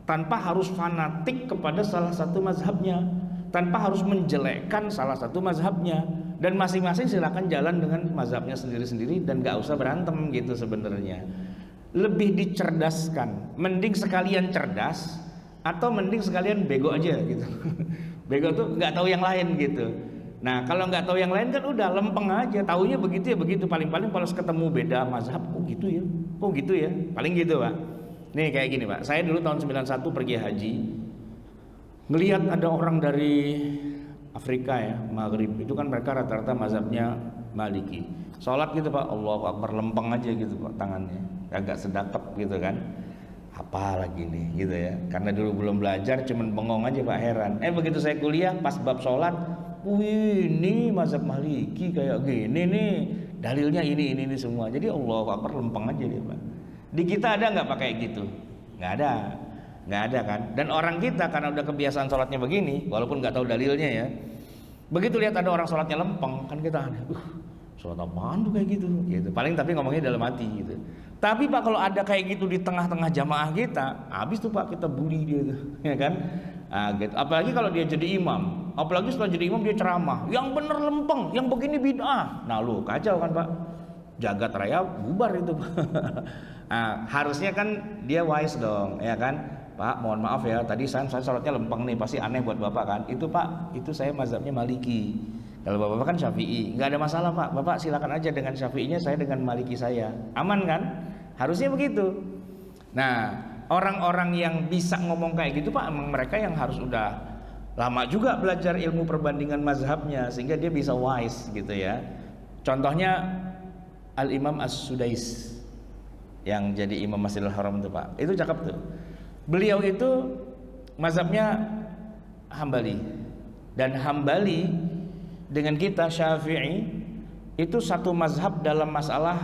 Speaker 2: tanpa harus fanatik kepada salah satu mazhabnya, tanpa harus menjelekkan salah satu mazhabnya, dan masing-masing silakan jalan dengan mazhabnya sendiri-sendiri dan gak usah berantem gitu sebenarnya. Lebih dicerdaskan, mending sekalian cerdas atau mending sekalian bego aja gitu. Bego tuh nggak tahu yang lain gitu. Nah kalau nggak tahu yang lain kan udah lempeng aja, taunya begitu ya begitu. Paling-paling kalau ketemu beda mazhab, kok gitu ya, paling gitu Pak. Nih kayak gini Pak, saya dulu tahun 91 pergi haji, ngelihat ada orang dari Afrika ya, Maghrib, itu kan mereka rata-rata mazhabnya Maliki. Sholat gitu Pak, Allahu Akbar, lempeng aja gitu Pak tangannya, agak sedekap gitu kan. Apa lagi nih gitu ya, karena dulu belum belajar, cuman bengong aja Pak, heran. Begitu saya kuliah pas bab sholat, wih ini mazhab Maliki kayak gini nih, dalilnya ini semua. Jadi Allahu Akbar lempeng aja dia Pak. Di kita ada nggak pakai gitu? Nggak ada kan. Dan orang kita karena udah kebiasaan sholatnya begini, walaupun nggak tahu dalilnya ya, Begitu lihat ada orang sholatnya lempeng, kan kita aneh, sholat apaan tuh kayak gitu, gitu. Paling tapi ngomongnya dalam hati gitu. Tapi Pak, kalau ada kayak gitu di tengah-tengah jamaah kita, habis tuh Pak, kita bully dia tuh, ya kan? Gitu. Apalagi kalau dia jadi imam, apalagi setelah jadi imam dia ceramah, yang bener lempeng, yang begini bid'ah. Nah lu kacau kan Pak, jagat raya bubar itu Pak. Harusnya kan dia wise dong, ya kan? Pak, mohon maaf ya, tadi saya sholatnya lempeng nih, pasti aneh buat Bapak kan? Itu Pak, itu saya mazhabnya Maliki. Kalau Bapak kan Syafi'i, nggak ada masalah Pak. Bapak silakan aja dengan Syafi'inya, saya dengan Maliki saya. Aman kan? Harusnya begitu. Nah, orang-orang yang bisa ngomong kayak gitu Pak, emang mereka yang harus udah lama juga belajar ilmu perbandingan mazhabnya, sehingga dia bisa wise gitu ya. Contohnya Al-Imam As-Sudais yang jadi Imam Masjidil Haram itu Pak, itu cakep tuh. Beliau itu mazhabnya Hambali, dan Hambali dengan kita Syafi'i itu satu mazhab dalam masalah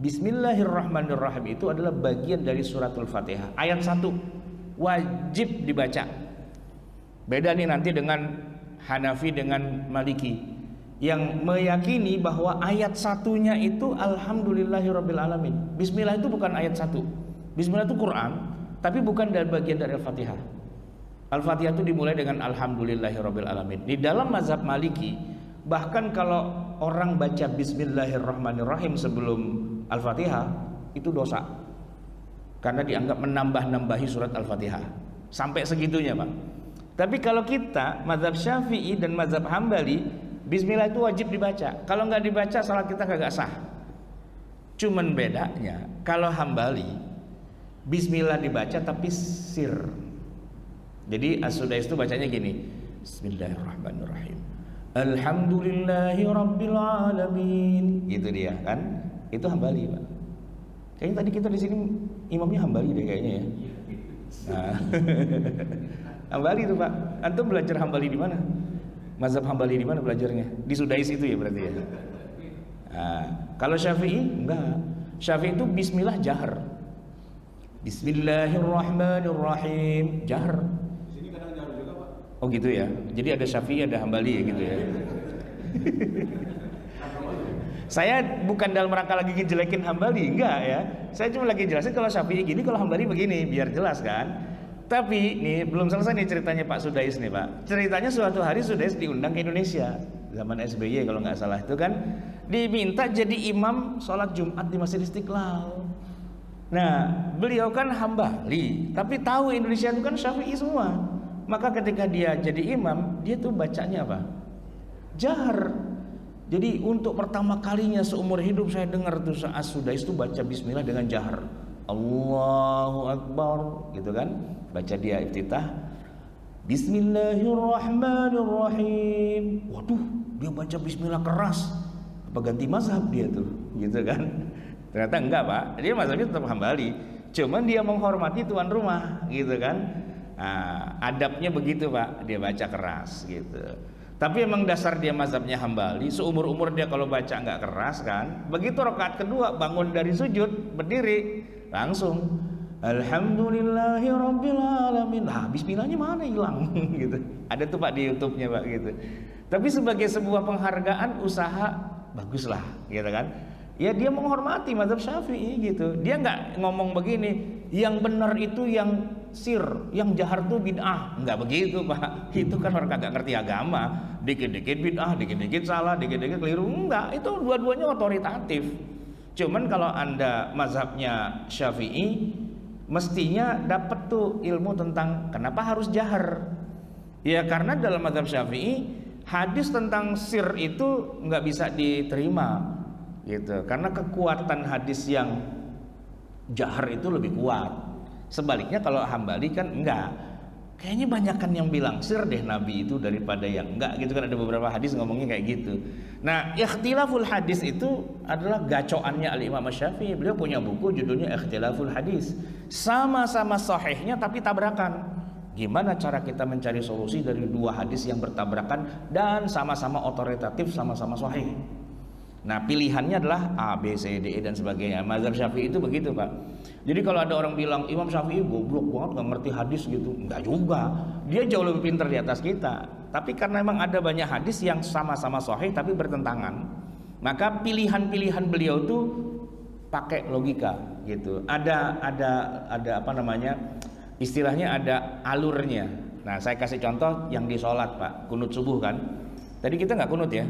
Speaker 2: Bismillahirrahmanirrahim. Itu adalah bagian dari suratul Fatihah. Ayat 1 wajib dibaca. Beda nih nanti dengan Hanafi dengan Maliki yang meyakini bahwa ayat satunya itu Alhamdulillahirrabbilalamin. Bismillah itu bukan ayat 1. Bismillah itu Quran, tapi bukan dari bagian dari Al-Fatihah. Al-Fatihah itu dimulai dengan Alhamdulillahirrabbilalamin. Di dalam mazhab Maliki, bahkan kalau orang baca Bismillahirrahmanirrahim sebelum Al-Fatihah itu dosa, karena dianggap menambah-nambahi surat Al-Fatihah. Sampai segitunya Pak. Tapi kalau kita mazhab Syafi'i dan mazhab Hambali, Bismillah itu wajib dibaca. Kalau nggak dibaca salat kita kagak sah. Cuman bedanya kalau Hambali Bismillah dibaca tapi sir. Jadi As-Sudais itu bacanya gini, Bismillahirrahmanirrahim, Alhamdulillahi Rabbil Alamin. Gitu dia kan. Itu Hambali Pak. Kayaknya tadi kita di sini imamnya Hambali deh kayaknya ya. Nah. Hambali itu Pak. Antum belajar Hambali di mana? Mazhab Hambali di mana belajarnya? Di Sudais itu ya berarti ya. Nah, kalau Syafi'i enggak. Syafi'i itu Bismillah jahar. Bismillahirrahmanirrahim jahar.
Speaker 3: Di sini kadang jahar juga Pak.
Speaker 2: Oh gitu ya. Jadi ada Syafi'i ada Hambali ya gitu ya. Saya bukan dalam rangka lagi ngejelekin Hambali, enggak ya. Saya cuma lagi jelasin kalau Syafi'i gini, kalau Hambali begini, biar jelas kan. Tapi nih belum selesai nih ceritanya Pak Sudais nih Pak. Ceritanya suatu hari Sudais diundang ke Indonesia zaman SBY kalau nggak salah itu kan, diminta jadi imam sholat Jumat di Masjid Istiqlal. Nah beliau kan Hambali, tapi tahu Indonesia itu kan Syafi'i semua. Maka ketika dia jadi imam, dia tuh bacanya apa? Jahar. Jadi untuk pertama kalinya seumur hidup saya dengar tuh As-Sudais itu baca Bismillah dengan jahar. Allahu Akbar gitu kan. Baca dia iftitah Bismillahirrahmanirrahim. Waduh, dia baca Bismillah keras. Apa ganti mazhab dia tuh, gitu kan? Ternyata enggak Pak, dia mazhabnya tetap Hambali. Cuman dia menghormati tuan rumah, gitu kan? Nah, adabnya begitu Pak, dia baca keras, gitu. Tapi emang dasar dia mazhabnya Hambali. Seumur-umur dia kalau baca enggak keras kan. Begitu rakaat kedua bangun dari sujud, berdiri, langsung Alhamdulillahi Rabbil Alamin. Nah bismillahnya mana hilang gitu. Ada tuh Pak di YouTube-nya Pak gitu. Tapi sebagai sebuah penghargaan usaha baguslah gitu kan. Ya dia menghormati mazhab Syafi'i gitu. Dia nggak ngomong begini, yang benar itu yang sir, yang jahar tuh bid'ah. Nggak begitu Pak. Itu kan orang kagak ngerti agama. Dikit-dikit bid'ah, dikit-dikit salah, dikit-dikit keliru. Enggak, itu dua-duanya otoritatif. Cuman kalau Anda mazhabnya Syafi'i, mestinya dapat tuh ilmu tentang kenapa harus jahar. Ya karena dalam mazhab Syafi'i hadis tentang sir itu nggak bisa diterima gitu. Karena kekuatan hadis yang jahar itu lebih kuat. Sebaliknya kalau Hambali kan enggak. Kayaknya banyakan yang bilang sir deh Nabi itu daripada yang enggak gitu kan, ada beberapa hadis ngomongnya kayak gitu. Nah, ikhtilaful hadis itu adalah gacoannya Al-Imam Syafi'i. Beliau punya buku judulnya Ikhtilaful Hadis. Sama-sama sahihnya tapi tabrakan. Gimana cara kita mencari solusi dari dua hadis yang bertabrakan dan sama-sama otoritatif, sama-sama sahih. Nah, pilihannya adalah A, B, C, D, E dan sebagainya. Mazhab Syafi'i itu begitu Pak. Jadi kalau ada orang bilang Imam Syafi'i goblok banget, gak ngerti hadis gitu, enggak juga. Dia jauh lebih pintar di atas kita. Tapi karena memang ada banyak hadis yang sama-sama sahih tapi bertentangan, maka pilihan-pilihan beliau tuh pakai logika gitu. Ada apa namanya? Istilahnya ada alurnya. Nah, saya kasih contoh yang di sholat, Pak, kunut subuh kan. Tadi kita nggak kunut ya,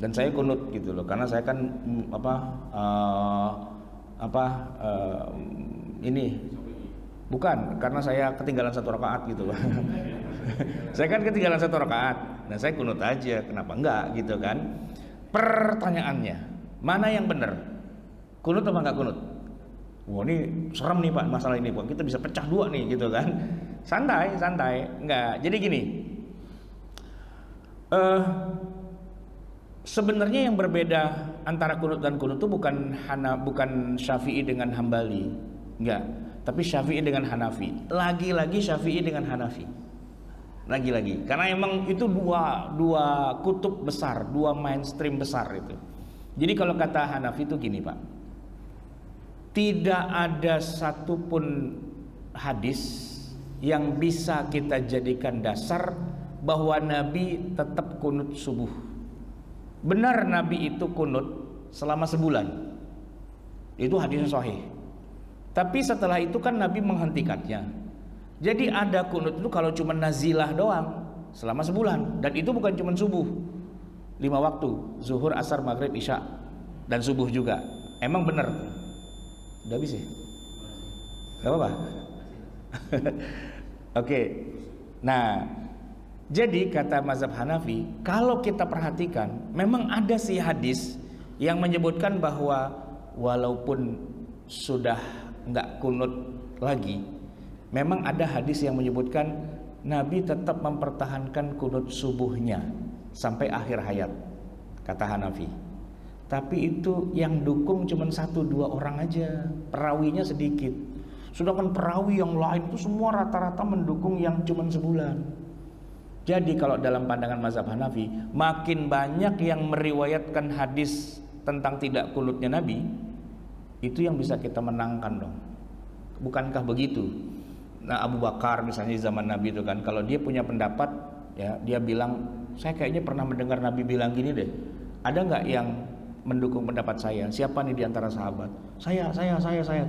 Speaker 2: dan saya kunut gitu loh, karena saya kan ini bukan karena saya ketinggalan 1 rakaat gitu loh. Saya kan ketinggalan 1 rakaat, nah saya kunut aja, kenapa enggak gitu kan? Pertanyaannya, mana yang benar? Kunut apa enggak kunut? Wah, ini serem nih Pak masalah ini Pak, kita bisa pecah 2 nih gitu kan. Santai, enggak. Jadi gini, sebenarnya yang berbeda antara kunut dan kunut itu bukan Syafi'i dengan Hambali, enggak, tapi Syafi'i dengan Hanafi. Lagi-lagi Syafi'i dengan Hanafi. Lagi-lagi, karena emang itu dua kutub besar, 2 mainstream besar itu. Jadi kalau kata Hanafi itu gini Pak, tidak ada satupun hadis yang bisa kita jadikan dasar bahwa Nabi tetap kunut subuh. Benar Nabi itu kunut selama sebulan, itu hadisnya sahih. Tapi setelah itu kan Nabi menghentikannya. Jadi ada kunut itu kalau cuma nazilah doang selama sebulan, dan itu bukan cuma subuh 5 waktu, zuhur, asar, maghrib, isya, dan subuh juga. Emang benar? Udah habis ya? Gak apa-apa? Oke. Nah, jadi kata mazhab Hanafi, kalau kita perhatikan, memang ada sih hadis yang menyebutkan bahwa walaupun sudah nggak kunut lagi, memang ada hadis yang menyebutkan Nabi tetap mempertahankan kunut subuhnya sampai akhir hayat, kata Hanafi. Tapi itu yang dukung cuma 1-2 orang aja, perawinya sedikit. Sedangkan perawi yang lain itu semua rata-rata mendukung yang cuma sebulan. Jadi kalau dalam pandangan mazhab Hanafi, makin banyak yang meriwayatkan hadis tentang tidak kunutnya Nabi, itu yang bisa kita menangkan dong. Bukankah begitu? Nah, Abu Bakar misalnya di zaman Nabi itu kan, kalau dia punya pendapat ya, dia bilang, saya kayaknya pernah mendengar Nabi bilang gini deh. Ada nggak yang mendukung pendapat saya? Siapa nih di antara sahabat? Saya.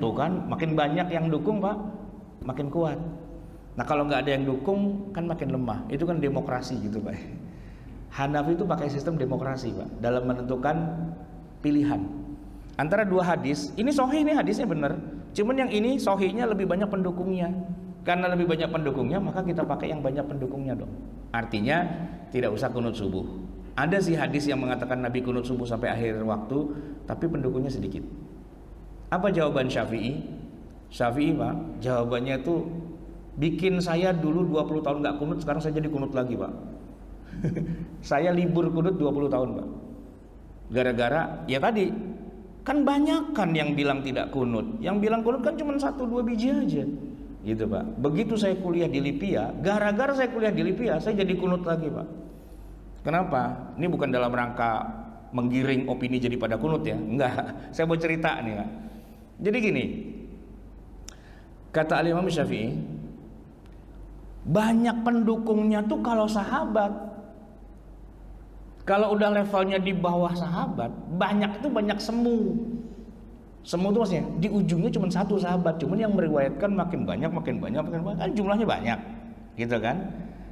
Speaker 2: Tuh kan, makin banyak yang dukung Pak, makin kuat. Nah kalau nggak ada yang dukung kan makin lemah. Itu kan demokrasi gitu Pak. Hanafi itu pakai sistem demokrasi Pak, dalam menentukan pilihan antara 2 hadis. Ini sahih, ini hadisnya benar, cuman yang ini sahihnya lebih banyak pendukungnya. Karena lebih banyak pendukungnya, maka kita pakai yang banyak pendukungnya dong. Artinya tidak usah kunut subuh. Ada sih hadis yang mengatakan Nabi kunut subuh sampai akhir waktu, tapi pendukungnya sedikit. Apa jawaban Syafi'i? Syafi'i Pak, jawabannya itu bikin saya dulu 20 tahun nggak kunut, sekarang saya jadi kunut lagi Pak. Saya libur kunut 20 tahun Pak. Gara-gara ya tadi, kan banyak kan yang bilang tidak kunut. Yang bilang kunut kan cuma 1-2 biji aja gitu Pak. Begitu saya kuliah di Lipia, gara-gara saya kuliah di Lipia, saya jadi kunut lagi Pak. Kenapa? Ini bukan dalam rangka menggiring opini jadi pada kunut ya, enggak. Saya mau cerita nih Pak. Jadi gini, kata Imam Syafi'i, banyak pendukungnya tuh kalau sahabat. Kalau udah levelnya di bawah sahabat, banyak itu banyak semu. Semu itu maksudnya di ujungnya cuma 1 sahabat, cuman yang meriwayatkan makin banyak, kan jumlahnya banyak, gitu kan?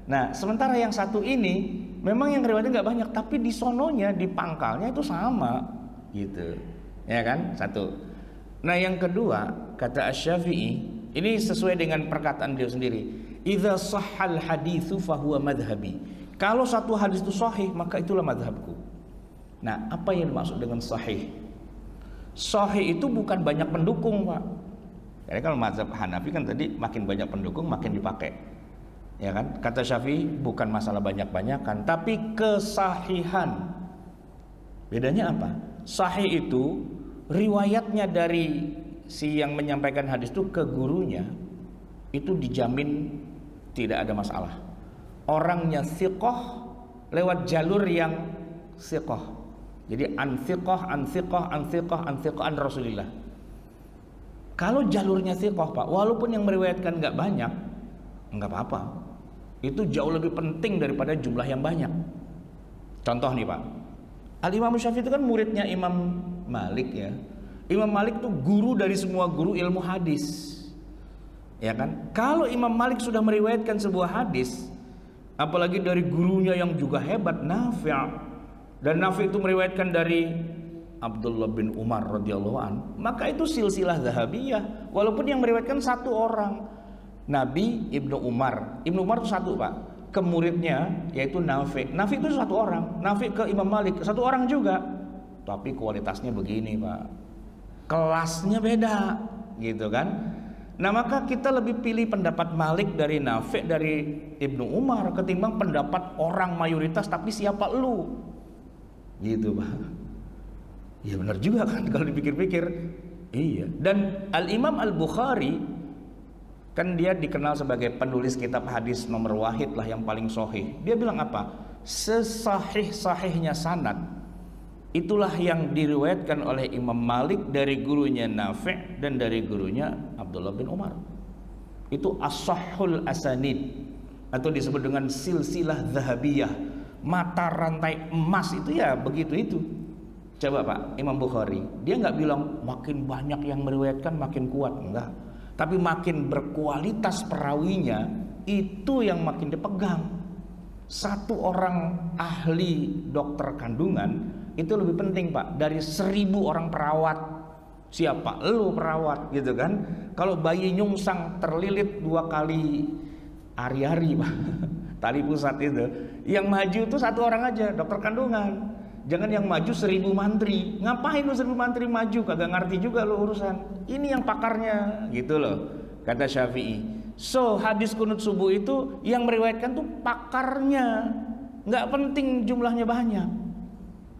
Speaker 2: Nah, sementara yang 1 ini memang yang riwayatnya nggak banyak, tapi di sononya, di pangkalnya itu sama, gitu, ya kan? 1. Nah, yang kedua kata Asy-Syafi'i, ini sesuai dengan perkataan dia sendiri. Idza shahhal haditsu fahuwa madhhabi. Kalau 1 hadis itu sahih, maka itulah madhabku. Nah, apa yang dimaksud dengan sahih? Sahih itu bukan banyak pendukung Pak. Jadi kalau mazhab Hanafi kan tadi makin banyak pendukung makin dipakai, ya kan? Kata Syafi'i bukan masalah banyak-banyakan, tapi kesahihan. Bedanya apa? Sahih itu riwayatnya dari si yang menyampaikan hadis itu ke gurunya, itu dijamin tidak ada masalah. Orangnya thiqah lewat jalur yang thiqah. Jadi an Rasulillah. Kalau jalurnya thiqah Pak, walaupun yang meriwayatkan nggak banyak, nggak apa-apa. itu jauh lebih penting daripada jumlah yang banyak. Contoh nih Pak, Al-Imam Syafi'i itu kan muridnya Imam Malik ya. Imam Malik itu guru dari semua guru ilmu hadis, ya kan? Kalau Imam Malik sudah meriwayatkan sebuah hadis, apalagi dari gurunya yang juga hebat, Nafi', dan Nafi' itu meriwayatkan dari Abdullah bin Umar radhiyallahu an, maka itu silsilah zahabiyah. Walaupun yang meriwayatkan satu orang, Nabi Ibnu Umar. Ibnu Umar itu satu Pak, ke muridnya yaitu Nafi'. Nafi' itu satu orang, Nafi' ke Imam Malik satu orang juga. Tapi kualitasnya begini Pak, kelasnya beda gitu kan. Nah maka kita lebih pilih pendapat Malik dari Nafi' dari Ibnu Umar ketimbang pendapat orang mayoritas tapi siapa lu gitu Pak. Ya benar juga kan kalau dipikir-pikir. Iya. Dan Al-Imam Al-Bukhari kan dia dikenal sebagai penulis kitab hadis nomor wahid lah yang paling sahih. Dia bilang apa? Sesahih-sahihnya sanad itulah yang diriwayatkan oleh Imam Malik dari gurunya Nafi' dan dari gurunya Abdullah bin Umar. Itu as-sahhul asanid atau disebut dengan silsilah zahabiyah, mata rantai emas itu ya begitu itu. Coba Pak, Imam Bukhari dia nggak bilang makin banyak yang meriwayatkan makin kuat, enggak. Tapi makin berkualitas perawinya itu yang makin dipegang. Satu orang ahli dokter kandungan itu lebih penting Pak dari 1000 orang perawat. Siapa? Lu perawat gitu kan. Kalau bayi nyungsang terlilit 2 kali hari-hari Pak, tali pusat itu, yang maju itu satu orang aja, dokter kandungan. Jangan yang maju 1000 mantri. Ngapain lu 1000 mantri maju? Kagak ngerti juga lu urusan. Ini yang pakarnya gitu loh, kata Syafi'i. So hadis kunut subuh itu yang meriwayatkan tuh pakarnya, nggak penting jumlahnya banyak.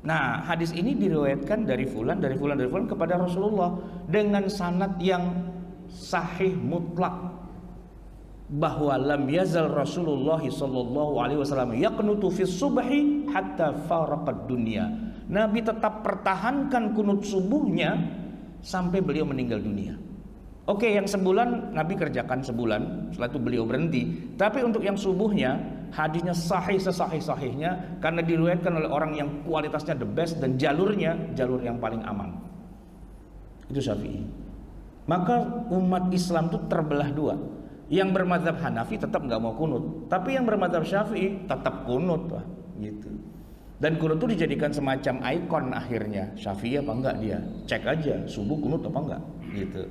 Speaker 2: Nah hadis ini diriwayatkan dari fulan kepada Rasulullah dengan sanad yang sahih mutlak, bahwa lam yazal Rasulullah sallallahu alaihi wasallam yaqnutu fi subhi hatta faraqad dunya. Nabi tetap pertahankan kunut subuhnya sampai beliau meninggal dunia. Oke, yang sebulan Nabi kerjakan sebulan, setelah itu beliau berhenti. Tapi untuk yang subuhnya hadisnya sahih sesahih-sahihnya karena diriwayatkan oleh orang yang kualitasnya the best dan jalurnya jalur yang paling aman. Itu Syafi'i. Maka umat Islam itu terbelah dua. Yang bermadzhab Hanafi tetap nggak mau kunut, tapi yang bermadzhab Syafi'i tetap kunut Pak, gitu. Dan kunut itu dijadikan semacam ikon akhirnya. Syafi'i apa enggak dia? Cek aja subuh kunut apa enggak, gitu.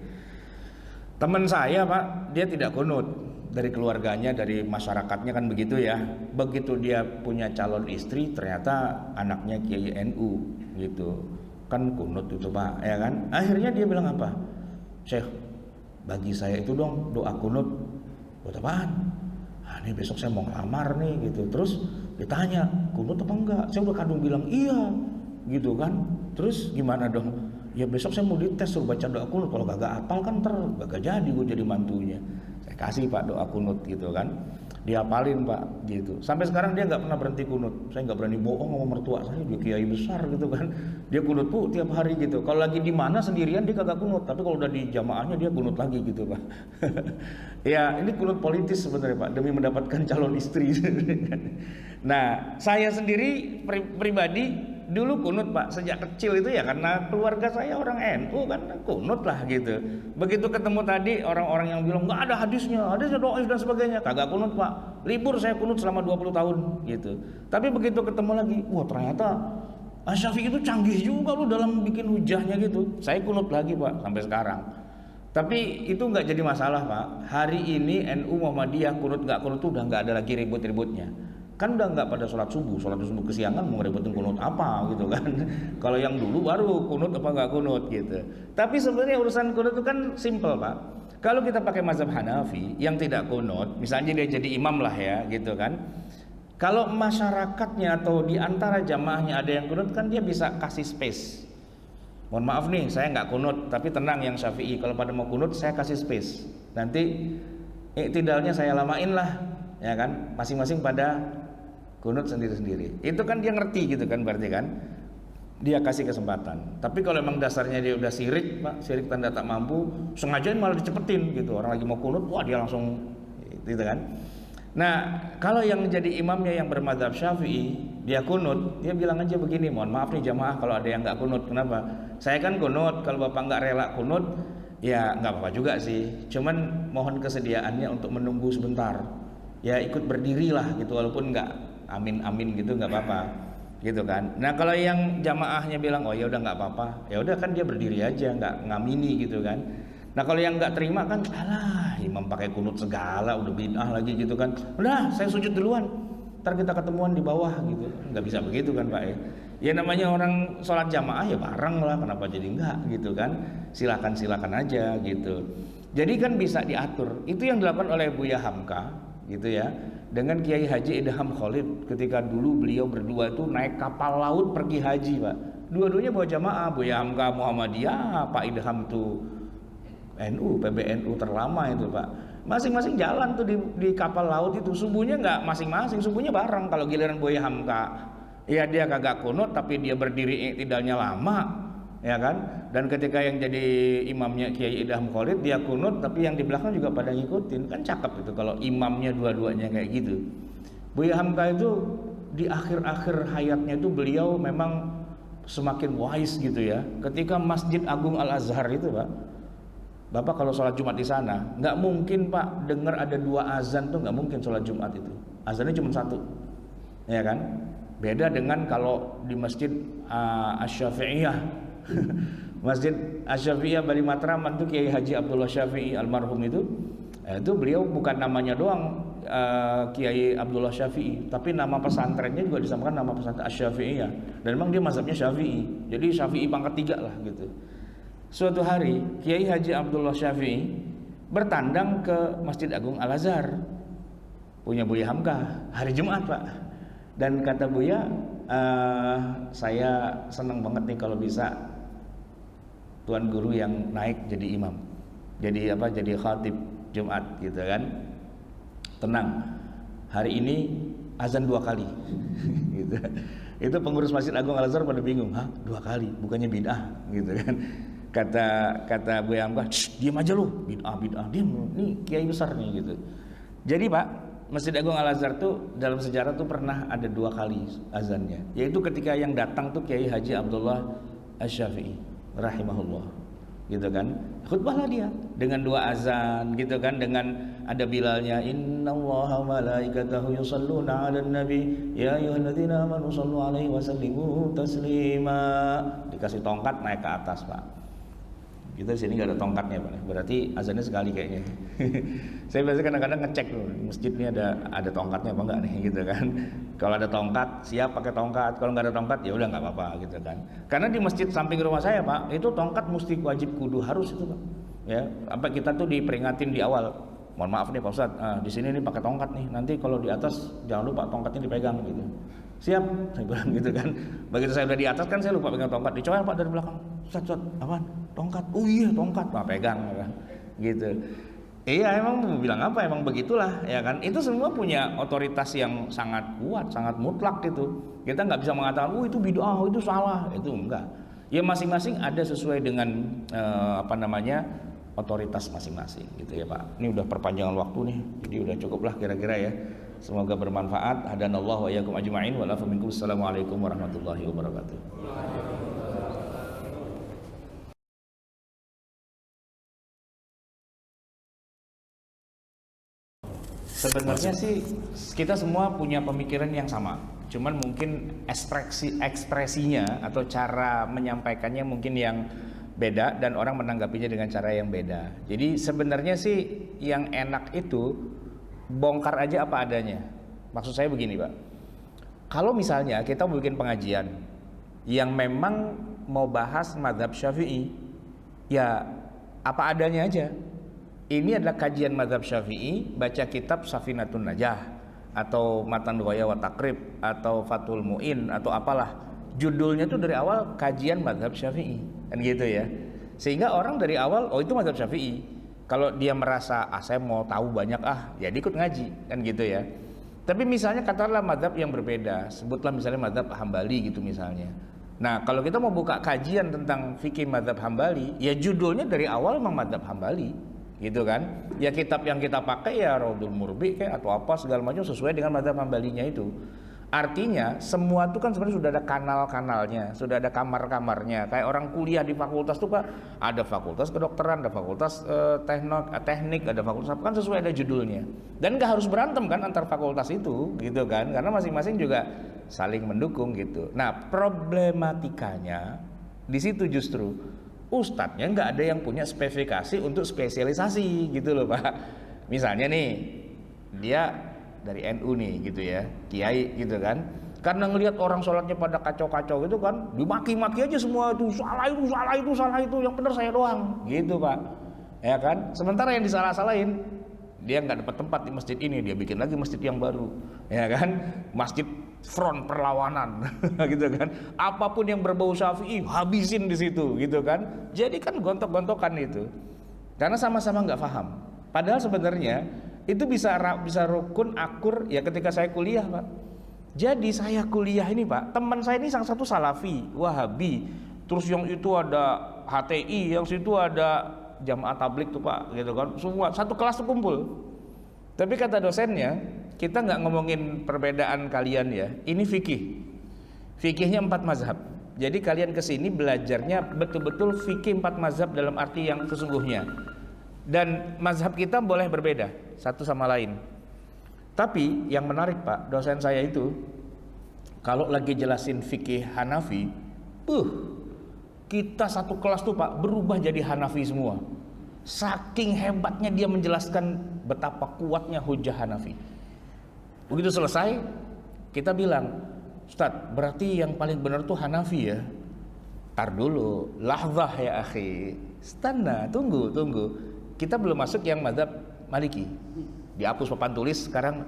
Speaker 2: Teman saya Pak, dia tidak kunut, dari keluarganya, dari masyarakatnya kan begitu ya. Begitu dia punya calon istri, ternyata anaknya Kiai NU, gitu. Kan kunut itu Pak, ya kan? Akhirnya dia bilang apa? Syekh, bagi saya itu dong doa kunut. Buat apaan? Nah, ini besok saya mau ngelamar nih gitu. Terus ditanya kunut apa enggak? Saya udah kadung bilang iya, gitu kan. Terus gimana dong? Ya besok saya mau dites suruh baca doa kunut. Kalau kagak hafal kan kagak jadi gue jadi mantunya. Saya kasih Pak doa kunut gitu kan. Dihafalin Pak gitu. Sampai sekarang dia nggak pernah berhenti kunut. Saya nggak berani bohong sama mertua saya, dia kiai besar gitu kan. Dia kunut tuh tiap hari gitu. Kalau lagi di mana sendirian dia kagak kunut, tapi kalau udah di jamaahnya dia kunut lagi gitu Pak. Ya ini kunut politis sebenarnya Pak, demi mendapatkan calon istri. Nah saya sendiri pribadi dulu kunut Pak sejak kecil itu ya karena keluarga saya orang NU kan kunut lah gitu. Begitu ketemu tadi orang-orang yang bilang nggak ada hadisnya doa dan sebagainya, kagak kunut Pak. Libur saya kunut selama 20 tahun gitu. Tapi begitu ketemu lagi, wah ternyata Syafi'i itu canggih juga lu dalam bikin hujahnya gitu. Saya kunut lagi Pak sampai sekarang. Tapi itu nggak jadi masalah Pak. Hari ini NU Muhammadiyah kunut nggak kunut tuh udah nggak ada lagi ribut-ributnya. Kan udah nggak pada sholat subuh kesiangan mau ributin kunut apa gitu kan. Kalau yang dulu baru kunut apa nggak kunut gitu. Tapi sebenarnya urusan kunut itu kan simple Pak. Kalau kita pakai mazhab Hanafi yang tidak kunut, misalnya dia jadi imam lah ya gitu kan. Kalau masyarakatnya atau di antara jamaahnya ada yang kunut kan dia bisa kasih space. Mohon maaf nih saya nggak kunut, tapi tenang yang Syafi'i kalau pada mau kunut saya kasih space. Nanti iktidalnya saya lamain lah ya kan, masing-masing pada kunut sendiri-sendiri. Itu kan dia ngerti gitu kan, berarti kan dia kasih kesempatan. Tapi kalau emang dasarnya dia udah sirik Pak, sirik tanda tak mampu, sengaja malah dicepetin gitu. Orang lagi mau kunut, wah dia langsung gitu kan. Nah, kalau yang jadi imamnya yang bermadzhab Syafi'i, dia kunut, dia bilang aja begini, mohon maaf nih jamaah kalau ada yang nggak kunut. Kenapa? Saya kan kunut, kalau bapak nggak rela kunut, ya nggak apa-apa juga sih. Cuman mohon kesediaannya untuk menunggu sebentar. Ya ikut berdiri lah gitu, walaupun nggak amin gitu nggak apa-apa, gitu kan. Nah kalau yang jamaahnya bilang oh ya udah nggak apa-apa, ya udah kan dia berdiri aja, nggak ngamini gitu kan. Nah kalau yang nggak terima kan, alah imam pakai kunut segala, udah bid'ah lagi gitu kan. Udah saya sujud duluan, ntar kita ketemuan di bawah gitu. Nggak bisa begitu kan Pak ya. Ya namanya orang sholat jamaah ya bareng lah, kenapa jadi enggak gitu kan. Silakan aja gitu. Jadi kan bisa diatur. Itu yang dilakukan oleh Buya Hamka gitu ya. Dengan Kiai Haji Idham Khalid ketika dulu beliau berdua itu naik kapal laut pergi haji Pak. Dua-duanya bawa jamaah, Buya Hamka Muhammadiyah, Pak Idham tuh NU, PBNU terlama itu Pak. Masing-masing jalan tuh di kapal laut itu. Subuhnya nggak masing-masing, subuhnya bareng. Kalau giliran Buya Hamka, ya dia kagak kunut tapi dia berdiri tidaknya lama, ya kan. Dan ketika yang jadi imamnya Kiai Idham Khalid dia kunut tapi yang di belakang juga pada ngikutin. Kan cakep itu kalau imamnya dua-duanya kayak gitu. Buya Hamka itu di akhir-akhir hayatnya itu beliau memang semakin wise gitu ya. Ketika Masjid Agung Al-Azhar itu Pak, Bapak kalau sholat Jumat di sana, nggak mungkin Pak dengar ada 2 azan tuh, nggak mungkin sholat Jumat itu. Azannya cuma 1, ya kan? Beda dengan kalau di Masjid Asy-Syafi'iyah, Masjid Asy-Syafi'iyah Bali Matraman tuh Kiai Haji Abdullah Syafi'i almarhum itu beliau bukan namanya doang Kiai Abdullah Syafi'i, tapi nama pesantrennya juga disamakan nama pesantren Asy-Syafi'iyah. Dan memang dia mazhabnya Syafi'i, jadi Syafi'i pangkat 3 lah gitu. Suatu hari Kiai Haji Abdullah Syafi'i bertandang ke Masjid Agung Al-Azhar punya Buya Hamka hari Jumat Pak. Dan kata Buya, saya senang banget nih kalau bisa tuan guru yang naik jadi imam, jadi khatib Jumat gitu kan. Tenang, hari ini azan 2 kali gitu. Itu pengurus Masjid Agung Al-Azhar pada bingung, hah 2 kali bukannya bid'ah gitu kan. Kata Buya Hamka, diam aja lu, bid'ah, diam, ini kiai besar nih gitu. Jadi Pak, Masjid Agung Al-Azhar tuh dalam sejarah tuh pernah ada 2 kali azannya, yaitu ketika yang datang tuh Kiai Haji Abdullah Asy-Syafi'i rahimahullah, gitu kan. Khutbahlah dia dengan 2 azan, gitu kan, dengan ada Bilalnya, innallaha wa malaikatahu yusholluna 'alan nabi ya ayyuhalladzina amanu shallu 'alaihi wa sallimu taslima. Dikasih tongkat naik ke atas Pak. Kita di sini nggak ada tongkatnya Pak, berarti azannya sekali kayaknya. Saya biasa kadang-kadang ngecek loh, masjid ini ada tongkatnya apa enggak nih gitu kan. Kalau ada tongkat siap pakai tongkat, kalau nggak ada tongkat ya udah nggak apa-apa gitu kan. Karena di masjid samping rumah saya Pak, itu tongkat mesti wajib kudu harus itu Pak. Ya, apa kita tuh diperingatin di awal. Mohon maaf nih Pak Ustadz, di sini nih pakai tongkat nih. Nanti kalau di atas jangan lupa tongkatnya dipegang gitu. Siap, saya bilang gitu kan. Begitu saya udah di atas kan saya lupa pegang tongkat, dicoel Pak dari belakang. Ustadz, apaan? Tongkat. Oh iya, tongkat. Pak pegang kan. Gitu. Iya, emang mau bilang apa? Emang begitulah, ya kan? Itu semua punya otoritas yang sangat kuat, sangat mutlak gitu. Kita nggak bisa mengatakan, itu bid'ah, itu salah. Itu enggak. Ya masing-masing ada sesuai dengan otoritas masing-masing gitu ya Pak. Ini udah perpanjangan waktu nih, jadi udah cukup lah kira-kira ya. Semoga bermanfaat. Hadanallahu wa iyyakum ajma'in. Wa lafa minkum. Assalamualaikum warahmatullahi wabarakatuh. Sebenarnya sih kita semua punya pemikiran yang sama. Cuman mungkin ekspresinya atau cara menyampaikannya mungkin yang beda dan orang menanggapinya dengan cara yang beda. Jadi sebenarnya sih yang enak itu bongkar aja apa adanya. Maksud saya begini Pak, kalau misalnya kita mau bikin pengajian yang memang mau bahas mazhab Syafi'i, ya apa adanya aja. Ini adalah kajian mazhab Syafi'i, baca kitab Safinatun Najah atau Matan Ghaya wa Taqrib atau Fathul Mu'in atau apalah. Judulnya tuh dari awal kajian mazhab Syafi'i, kan gitu ya. Sehingga orang dari awal, oh itu mazhab Syafi'i. Kalau dia merasa, saya mau tahu banyak ya dia ikut ngaji, kan gitu ya. Tapi misalnya katakanlah mazhab yang berbeda, sebutlah misalnya mazhab Hambali gitu misalnya. Nah kalau kita mau buka kajian tentang fikih mazhab Hambali, ya judulnya dari awal memang mazhab Hambali, gitu kan. Ya kitab yang kita pakai ya Raudhul Murbi kayak atau apa segala macam sesuai dengan mazhab Hambalinya itu. Artinya semua itu kan sebenarnya sudah ada kanal-kanalnya, sudah ada kamar-kamarnya. Kayak orang kuliah di fakultas tuh Pak, ada fakultas kedokteran, ada fakultas teknik, ada fakultas apa kan sesuai ada judulnya. Dan nggak harus berantem kan antar fakultas itu, gitu kan? Karena masing-masing juga saling mendukung gitu. Nah problematikanya di situ justru ustadznya nggak ada yang punya spesifikasi untuk spesialisasi gitu loh Pak. Misalnya nih dia dari NU nih gitu ya, kiai gitu kan, karena ngelihat orang sholatnya pada kacau-kacau gitu kan, dimaki-maki aja semua itu salah itu salah itu salah itu, yang benar saya doang gitu Pak, ya kan. Sementara yang disalah-salahin dia nggak dapat tempat di masjid ini, dia bikin lagi masjid yang baru, ya kan, masjid front perlawanan gitu kan, apapun yang berbau Syafi'i habisin di situ gitu kan. Jadi kan gontok-gontokan itu karena sama-sama nggak paham. Padahal sebenarnya itu bisa rukun akur ya ketika saya kuliah Pak. Jadi saya kuliah ini Pak, teman saya ini salah satu Salafi, Wahabi, terus yang itu ada HTI, yang situ ada Jamaah Tabligh tuh Pak, gitu kan, semua satu kelas tuh kumpul. Tapi kata dosennya, kita nggak ngomongin perbedaan kalian ya, ini fikihnya 4 mazhab. Jadi kalian kesini belajarnya betul-betul fikih 4 mazhab dalam arti yang sesungguhnya. Dan mazhab kita boleh berbeda satu sama lain. Tapi yang menarik Pak, dosen saya itu kalau lagi jelasin fikih Hanafi, kita satu kelas tuh Pak berubah jadi Hanafi semua. Saking hebatnya dia menjelaskan betapa kuatnya hujah Hanafi. Begitu selesai, kita bilang, Ustadz, berarti yang paling benar tuh Hanafi ya? Tar dulu, lahzah ya akhi. Stana, tunggu. Kita belum masuk yang mazhab Maliki. Dihapus papan tulis sekarang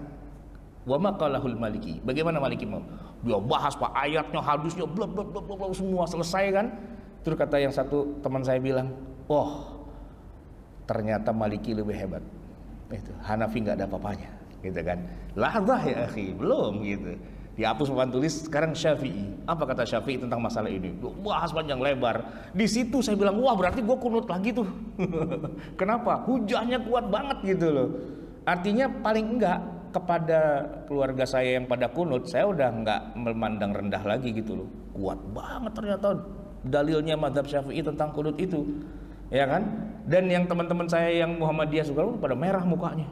Speaker 2: wa maqalahul Maliki. Bagaimana Maliki mau? Dia bahas Pak ayatnya, hadisnya, bla bla bla semua selesai kan? Terus kata yang satu teman saya bilang, "Oh, ternyata Maliki lebih hebat." Itu Hanafi enggak ada apa-apanya, gitu kan. Lahzah ya akhi, belum gitu. Dihapus papan tulis sekarang Syafi'i. Apa kata Syafi'i tentang masalah ini? Bahas panjang lebar. Di situ saya bilang, wah berarti gue kunut lagi tuh. Kenapa? Hujahnya kuat banget gitu loh. Artinya paling enggak kepada keluarga saya yang pada kunut, saya udah enggak memandang rendah lagi gitu loh. Kuat banget ternyata dalilnya mazhab Syafi'i tentang kunut itu, ya kan? Dan yang teman-teman saya yang Muhammadiyah juga pada merah mukanya.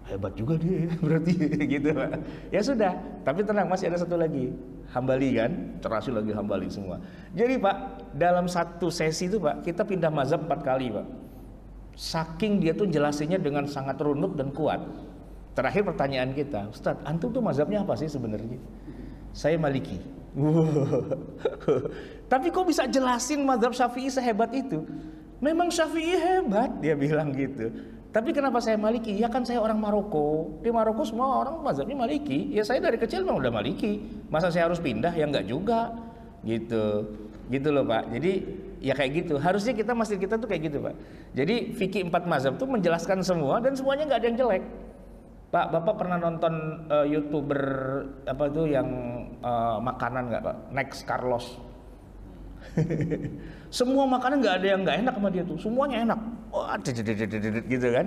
Speaker 2: Hebat juga dia berarti gitu Pak. Ya sudah, tapi tenang masih ada satu lagi, Hambali kan, terasi lagi Hambali semua. Jadi Pak, dalam satu sesi itu Pak, kita pindah mazhab 4 kali Pak. Saking dia tuh jelasinnya dengan sangat runut dan kuat. Terakhir pertanyaan kita, Ustadz, antum tuh mazhabnya apa sih sebenarnya? Saya Maliki. Tapi kok bisa jelasin mazhab Syafi'i sehebat itu? Memang Syafi'i hebat, dia bilang gitu. Tapi kenapa saya Maliki? Ya kan saya orang Maroko. Di Maroko semua orang mazhabnya Maliki. Ya saya dari kecil memang udah Maliki. Masa saya harus pindah? Ya enggak juga. Gitu. Gitu loh Pak. Jadi ya kayak gitu. Harusnya masjid kita tuh kayak gitu Pak. Jadi fikih 4 mazhab tuh menjelaskan semua dan semuanya enggak ada yang jelek. Pak, Bapak pernah nonton YouTuber apa tuh yang makanan enggak Pak? Next Carlos. Semua makanan nggak ada yang nggak enak sama dia tuh, semuanya enak. Wah, gitu kan?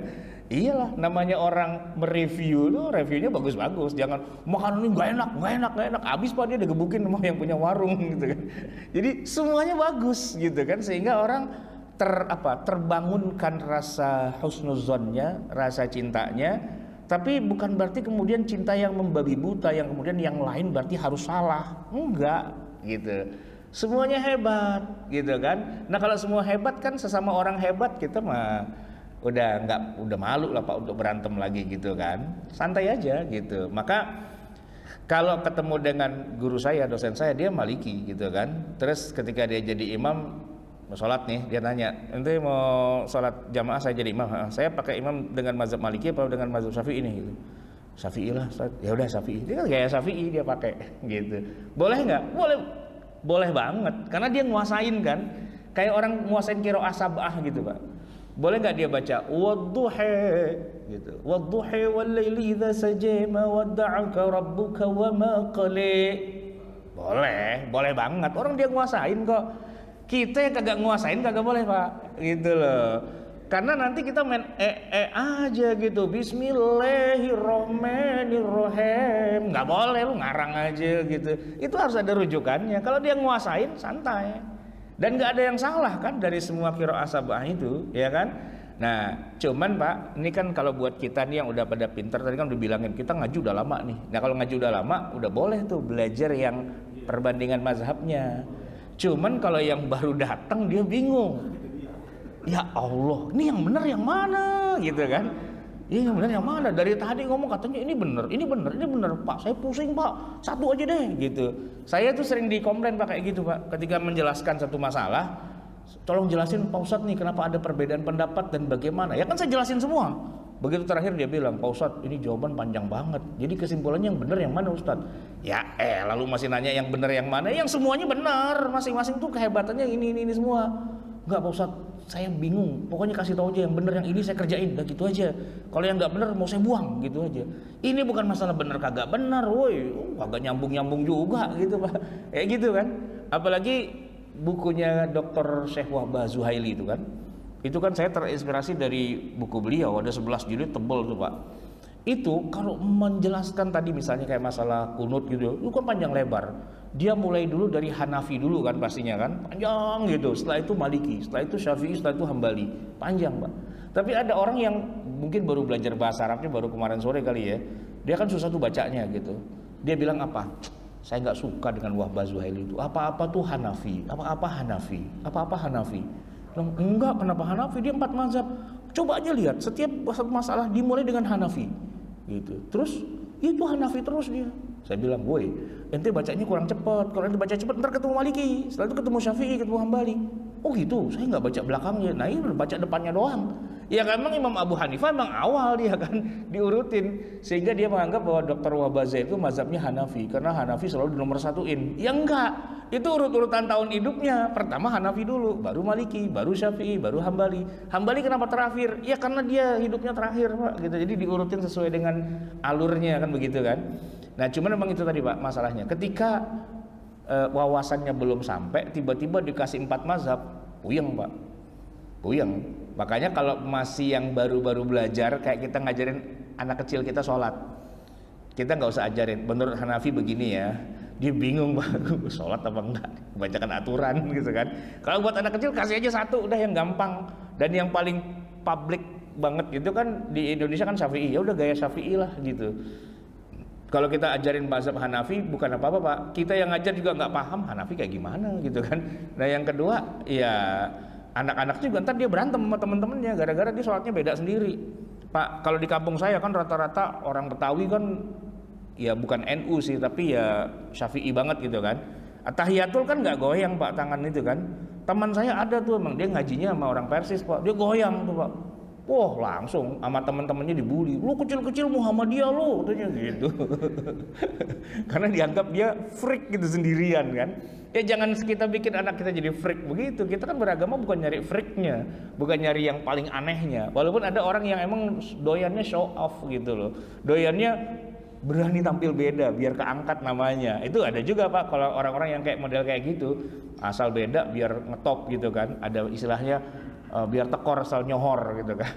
Speaker 2: Iyalah, namanya orang mereview tuh, reviewnya bagus-bagus. Jangan makanan ini nggak enak. Abis Pak dia udah gebukin sama yang punya warung gitu kan. Jadi semuanya bagus gitu kan, sehingga orang terbangunkan rasa husnuzonnya, rasa cintanya. Tapi bukan berarti kemudian cinta yang membabi buta, yang kemudian yang lain berarti harus salah. Enggak, gitu. Semuanya hebat gitu kan. Nah kalau semua hebat kan sesama orang hebat, kita mah udah malu lah Pak untuk berantem lagi gitu kan. Santai aja gitu. Maka kalau ketemu dengan guru saya, dosen saya, dia Maliki gitu kan. Terus ketika dia jadi imam mau sholat nih, dia nanya, ente mau sholat jamaah saya jadi imam? Saya pakai imam dengan mazhab Maliki apa dengan mazhab Syafi'i ini gitu. Syafi'i lah. Ya udah Syafi'i. Dia kan gaya Syafi'i dia pakai gitu. Boleh nggak? Boleh banget, karena dia nguasain kan, kayak orang nguasain qiraah sab'ah gitu Pak. Boleh nggak dia baca wadduha gitu, wadduha wal laili idza saja ma wadda'aka rabbuka wa ma qala. Boleh banget, orang dia nguasain kok. Kita yang kagak nguasain kagak boleh Pak, gitu loh. Karena nanti kita main aja gitu, Bismillahirrohmanirrohim, nggak boleh lu ngarang aja gitu. Itu harus ada rujukannya. Kalau dia nguasain santai, dan nggak ada yang salah kan dari semua qiraah sab'ah itu, ya kan? Nah, cuman Pak, ini kan kalau buat kita nih yang udah pada pinter, tadi kan udah bilangin kita ngaji udah lama nih. Nah kalau ngaji udah lama, udah boleh tuh belajar yang perbandingan mazhabnya. Cuman kalau yang baru datang dia bingung. Ya Allah, ini yang benar yang mana gitu kan? Ini yang benar yang mana? Dari tadi ngomong katanya ini benar, ini benar, ini benar. Pak, saya pusing Pak, satu aja deh gitu. Saya tuh sering dikomplain Pak kayak gitu Pak. Ketika menjelaskan satu masalah, tolong jelasin Pak Ustadz nih kenapa ada perbedaan pendapat dan bagaimana. Ya kan saya jelasin semua. Begitu terakhir dia bilang, Pak Ustadz ini jawaban panjang banget. Jadi kesimpulannya yang benar yang mana Ustadz? Ya lalu masih nanya yang benar yang mana? Yang semuanya benar. Masing-masing tuh kehebatannya ini semua. Enggak Pak Ustadz, saya bingung. Pokoknya kasih tahu aja yang benar yang ini saya kerjain. Udah gitu aja. Kalau yang nggak benar mau saya buang gitu aja. Ini bukan masalah benar kagak benar, woi. Kagak nyambung juga gitu Pak. Kayak gitu kan. Apalagi bukunya Dr. Syekh Wahbah Zuhaili itu kan. Itu kan saya terinspirasi dari buku beliau, ada 11 jilid tebel tuh Pak. Itu kalau menjelaskan tadi misalnya kayak masalah kunut gitu, itu kan panjang lebar. Dia mulai dulu dari Hanafi dulu kan pastinya kan, panjang gitu. Setelah itu Maliki, setelah itu Syafi'i, setelah itu Hambali, panjang Pak. Tapi ada orang yang mungkin baru belajar bahasa Arabnya baru kemarin sore kali ya, dia kan susah tuh bacanya gitu. Dia bilang apa? Saya nggak suka dengan Wahbah Zuhaili itu. Apa-apa tuh Hanafi, apa-apa Hanafi, apa-apa Hanafi. Enggak, kenapa Hanafi? Dia 4 mazhab. Coba aja lihat, setiap satu masalah dimulai dengan Hanafi gitu. Terus itu Hanafi terus dia. Saya bilang, woi, ente bacanya kurang cepat. Kalau ente baca cepat, ntar ketemu Maliki. Setelah itu ketemu Syafi'i, ketemu Hambali. Oh gitu, saya nggak baca belakangnya. Nah ini baca depannya doang. Ya kan memang Imam Abu Hanifah emang awal dia kan diurutin. Sehingga dia menganggap bahwa Dr. Wabaza itu mazhabnya Hanafi. Karena Hanafi selalu di nomor satuin. Ya enggak, itu urut-urutan tahun hidupnya. Pertama Hanafi dulu, baru Maliki, baru Syafi'i, baru Hambali. Hambali kenapa terakhir? Ya karena dia hidupnya terakhir Pak gitu. Jadi diurutin sesuai dengan alurnya kan begitu kan. Nah cuman memang itu tadi Pak masalahnya. Ketika wawasannya belum sampai, tiba-tiba dikasih 4 mazhab, puyeng Pak, puyeng. Makanya kalau masih yang baru-baru belajar, kayak kita ngajarin anak kecil kita sholat, kita nggak usah ajarin, menurut Hanafi begini ya, dia bingung Pak, sholat apa enggak, bacakan aturan gitu kan. Kalau buat anak kecil kasih aja satu, udah yang gampang. Dan yang paling publik banget gitu kan di Indonesia kan Syafi'i, ya udah gaya Syafi'i lah gitu. Kalau kita ajarin mazhab Hanafi bukan apa-apa Pak, kita yang ngajar juga nggak paham Hanafi kayak gimana gitu kan. Nah yang kedua ya anak-anak juga ntar dia berantem sama temen-temennya gara-gara dia sholatnya beda sendiri Pak. Kalau di kampung saya kan rata-rata orang Betawi kan ya bukan NU sih tapi ya Syafi'i banget gitu kan. Tahiyatul kan nggak goyang Pak tangan itu kan. Teman saya ada tuh emang dia ngajinya sama orang Persis Pak, dia goyang tuh Pak. Wah langsung sama teman-temannya dibully, lu kecil-kecil Muhammadiyah lu katanya gitu. Karena dianggap dia freak gitu sendirian kan. Ya jangan kita bikin anak kita jadi freak begitu. Kita kan beragama bukan nyari freaknya, bukan nyari yang paling anehnya. Walaupun ada orang yang emang doyannya show off gitu loh, doyannya berani tampil beda biar keangkat namanya. Itu ada juga Pak kalau orang-orang yang kayak model kayak gitu, asal beda biar ngetop gitu kan. Ada istilahnya biar tekor asal nyohor gitu kan.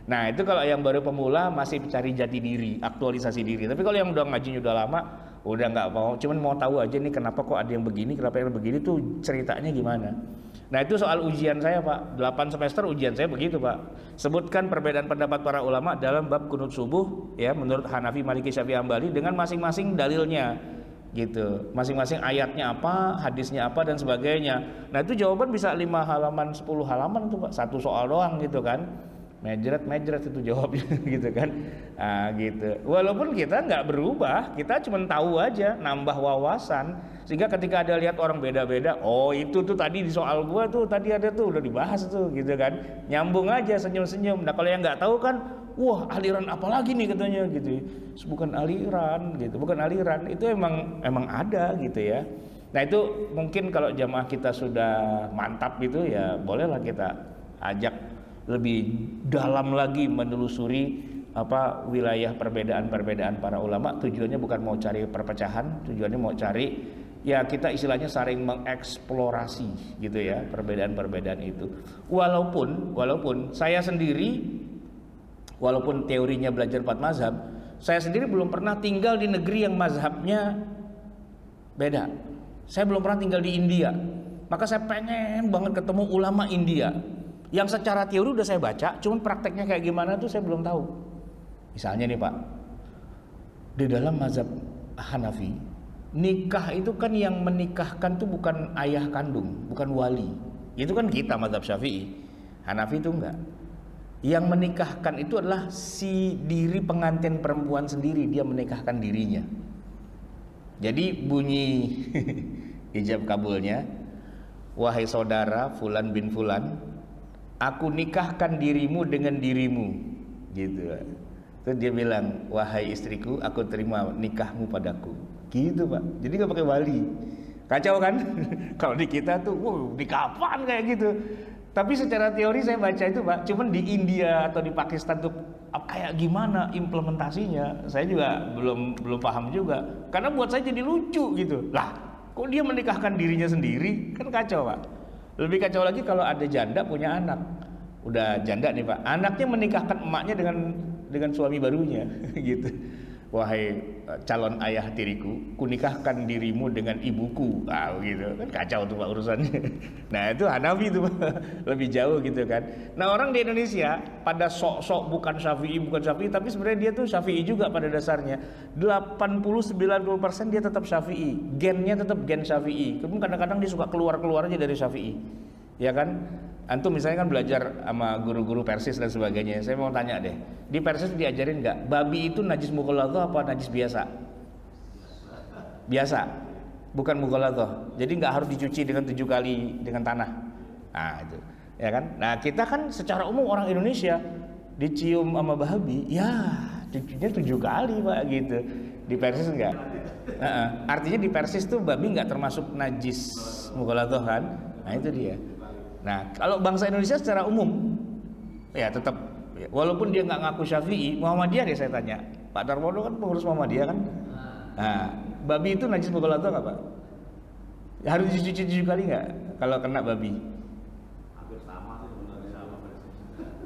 Speaker 2: Nah itu kalau yang baru pemula masih cari jati diri, aktualisasi diri. Tapi kalau yang udah ngajinya udah lama, udah nggak mau, cuman mau tahu aja nih kenapa kok ada yang begini, kenapa yang begini tuh ceritanya gimana. Nah itu soal ujian saya Pak, 8 semester ujian saya begitu Pak. Sebutkan perbedaan pendapat para ulama dalam bab kunut subuh ya menurut Hanafi, Maliki, Syafi'i, Hambali dengan masing-masing dalilnya gitu, masing-masing ayatnya apa, hadisnya apa dan sebagainya. Nah itu jawaban bisa 5 halaman, 10 halaman tuh Pak, satu soal doang gitu kan. Mejret itu jawabnya gitu kan. Nah gitu. Walaupun kita nggak berubah, kita cuma tahu aja, nambah wawasan. Sehingga ketika ada lihat orang beda-beda, oh itu tuh tadi di soal gua tuh tadi ada tuh udah dibahas tuh gitu kan. Nyambung aja, senyum-senyum. Nah kalau yang nggak tahu kan, wah aliran apa lagi nih katanya gitu. Bukan aliran gitu, bukan aliran. Itu emang ada gitu ya. Nah itu mungkin kalau jamaah kita sudah mantap gitu ya, bolehlah kita ajak lebih dalam lagi menelusuri apa wilayah perbedaan-perbedaan para ulama. Tujuannya bukan mau cari perpecahan, tujuannya mau cari ya kita istilahnya saling mengeksplorasi gitu ya perbedaan-perbedaan itu. Walaupun saya sendiri, walaupun teorinya belajar 4 mazhab, saya sendiri belum pernah tinggal di negeri yang mazhabnya beda. Saya belum pernah tinggal di India, maka saya pengen banget ketemu ulama India yang secara teori udah saya baca, cuman prakteknya kayak gimana tuh saya belum tahu. Misalnya nih Pak, di dalam mazhab Hanafi, nikah itu kan yang menikahkan tuh bukan ayah kandung, bukan wali. Itu kan kita mazhab Syafi'i. Hanafi itu enggak. Yang menikahkan itu adalah si diri pengantin perempuan sendiri, dia menikahkan dirinya. Jadi bunyi ijab kabulnya, wahai saudara Fulan bin Fulan, aku nikahkan dirimu dengan dirimu, gitu. Terus dia bilang, wahai istriku, aku terima nikahmu padaku. Gitu Pak. Jadi gak pakai wali. Kacau kan? Kalau di kita tuh, di kapan kayak gitu. Tapi secara teori saya baca itu Pak, cuman di India atau di Pakistan tuh kayak gimana implementasinya, saya juga belum paham juga. Karena buat saya jadi lucu gitu. Lah, kok dia menikahkan dirinya sendiri? Kan kacau Pak. Lebih kacau lagi kalau ada janda punya anak. Udah janda nih Pak, anaknya menikahkan emaknya dengan suami barunya gitu. Wahai calon ayah tiriku, kunikahkan dirimu dengan ibuku, gitu kan kacau tuh Pak urusannya. Nah itu Hanafi tuh Pak, lebih jauh gitu kan. Nah orang di Indonesia pada sok-sok bukan Syafi'i, tapi sebenarnya dia tuh Syafi'i juga pada dasarnya. 80-90% dia tetap Syafi'i, gennya tetap gen Syafi'i. Kemudian kadang-kadang dia suka keluar aja dari Syafi'i, ya kan? Antum misalnya kan belajar sama guru-guru Persis dan sebagainya. Saya mau tanya deh, di Persis diajarin nggak babi itu najis mughaladhah apa najis biasa? Biasa, bukan mughaladhah. Jadi nggak harus dicuci dengan 7 kali dengan tanah. Nah itu, ya kan? Nah kita kan secara umum orang Indonesia dicium sama babi, ya cucinya 7 kali Pak gitu. Di Persis enggak? Artinya di Persis tuh babi nggak termasuk najis mughaladhah kan? Nah itu dia. Nah kalau bangsa Indonesia secara umum ya tetap, walaupun dia nggak ngaku Syafi'i, Muhammadiyah deh saya tanya, Pak Darmono kan pengurus Muhammadiyah kan. Nah babi itu najis mughaladhah nggak Pak? Harus dicuci 7 kali nggak kalau kena babi?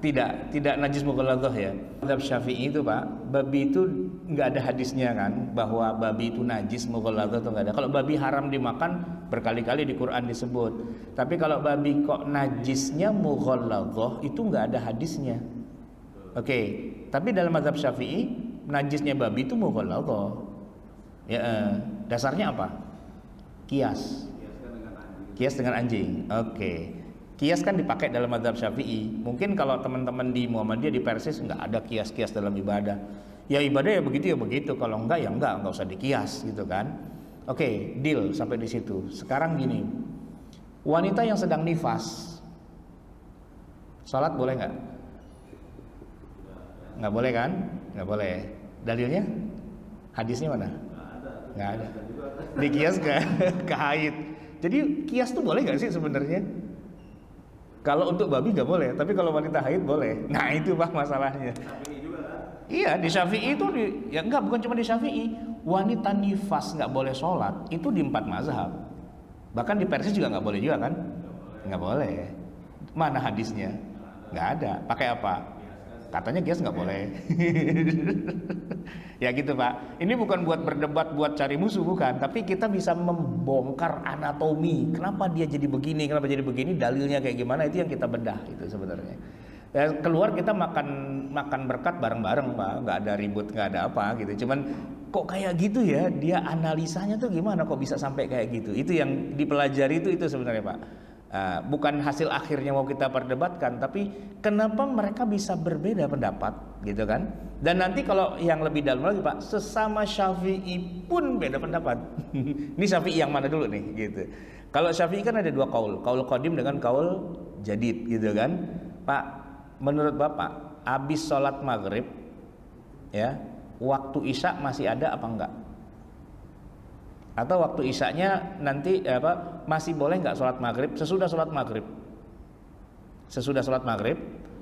Speaker 2: Tidak najis mughaladhah ya. Mazhab Syafi'i itu Pak, babi itu nggak ada hadisnya kan bahwa babi itu najis mughaladhah atau nggak ada. Kalau babi haram dimakan berkali-kali di Quran disebut. Tapi kalau babi kok najisnya mughaladhah itu nggak ada hadisnya. Oke, tapi dalam mazhab Syafi'i najisnya babi itu mughaladhah. Ya, dasarnya apa? Kias. Kias dengan anjing. Oke. Kias kan dipakai dalam mazhab Syafi'i. Mungkin kalau teman-teman di Muhammadiyah di Persis nggak ada kias-kias dalam ibadah. Ya ibadah ya begitu. Kalau enggak ya enggak usah dikias gitu kan. Oke, deal sampai di situ. Sekarang gini, wanita yang sedang nifas, salat boleh nggak? Nggak boleh kan? Nggak boleh. Dalilnya? Hadisnya mana? Nggak ada. Dikias ke haid. Jadi kias tuh boleh nggak sih sebenarnya? Kalau untuk babi nggak boleh, tapi kalau wanita haid boleh. Nah itu Pak masalahnya. Syafi'i juga kan? Iya di Syafi'i itu ya enggak, bukan cuma di Syafi'i. Wanita nifas nggak boleh sholat itu di 4 mazhab. Bahkan di Persis juga nggak boleh juga kan? Nggak boleh. Mana hadisnya? Nggak ada. Pakai apa? Katanya kias nggak boleh. Ya gitu Pak. Ini bukan buat berdebat, buat cari musuh, bukan. Tapi kita bisa membongkar anatomi. Kenapa dia jadi begini? Kenapa jadi begini? Dalilnya kayak gimana? Itu yang kita bedah itu sebenarnya. Ya, keluar kita makan berkat bareng-bareng Pak. Nggak ada ribut, nggak ada apa gitu. Cuman kok kayak gitu ya? Dia analisanya tuh gimana? Kok bisa sampai kayak gitu? Itu yang dipelajari itu sebenarnya Pak. Bukan hasil akhirnya mau kita perdebatkan, tapi kenapa mereka bisa berbeda pendapat gitu kan. Dan nanti kalau yang lebih dalam lagi Pak, sesama Syafi'i pun beda pendapat. Ini Syafi'i yang mana dulu nih gitu. Kalau Syafi'i kan ada 2 qaul qadim dengan qaul jadid gitu kan. Pak, menurut Bapak habis sholat maghrib ya, waktu isya masih ada apa enggak? Atau waktu isyanya nanti masih boleh nggak sholat maghrib sesudah sholat maghrib? Sesudah sholat maghrib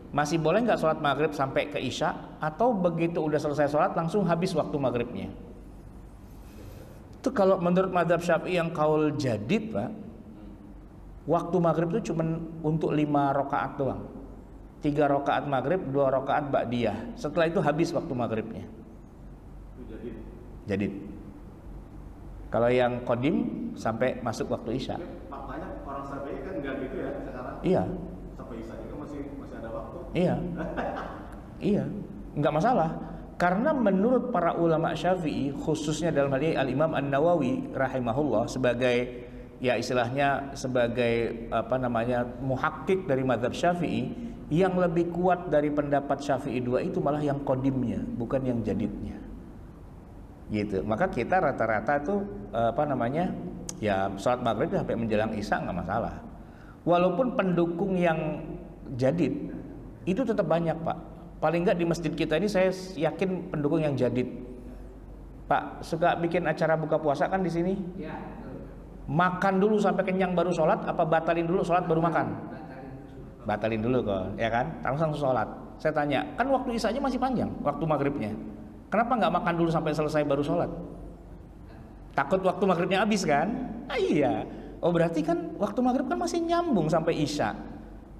Speaker 2: masih boleh nggak sholat maghrib sampai ke isya? Atau begitu udah selesai sholat langsung habis waktu maghribnya? Itu kalau menurut mazhab Syafi'i yang kaul jadid, Pak, waktu maghrib itu cuma untuk 5 rakaat doang. 3 rakaat maghrib, 2 rakaat ba'diyah. Setelah itu habis waktu maghribnya. Jadid. Kalau yang qadim sampai masuk waktu isya.
Speaker 3: Faktanya orang Syafi'i kan nggak gitu ya sekarang.
Speaker 2: Iya.
Speaker 3: Sampai isya juga masih ada waktu.
Speaker 2: Iya. Iya, nggak masalah. Karena menurut para ulama Syafi'i, khususnya dalam hal ini Al-Imam An-Nawawi rahimahullah, sebagai ya istilahnya sebagai muhakkik dari mazhab Syafi'i, yang lebih kuat dari pendapat Syafi'i 2 itu malah yang qadimnya, bukan yang jadidnya. Gitu. Maka kita rata-rata tuh ya sholat maghrib sampai menjelang isya nggak masalah. Walaupun pendukung yang jadid itu tetap banyak, Pak. Paling nggak di masjid kita ini saya yakin pendukung yang jadid. Pak, suka bikin acara buka puasa kan di sini? Ya. Makan dulu sampai kenyang baru sholat, apa batalin dulu sholat baru makan? Batalin dulu kok, ya kan? Langsung sholat. Saya tanya, kan waktu isyanya masih panjang, waktu maghribnya. Kenapa nggak makan dulu sampai selesai baru sholat? Takut waktu maghribnya habis kan? Ah, iya. Oh berarti kan waktu maghrib kan masih nyambung sampai isya.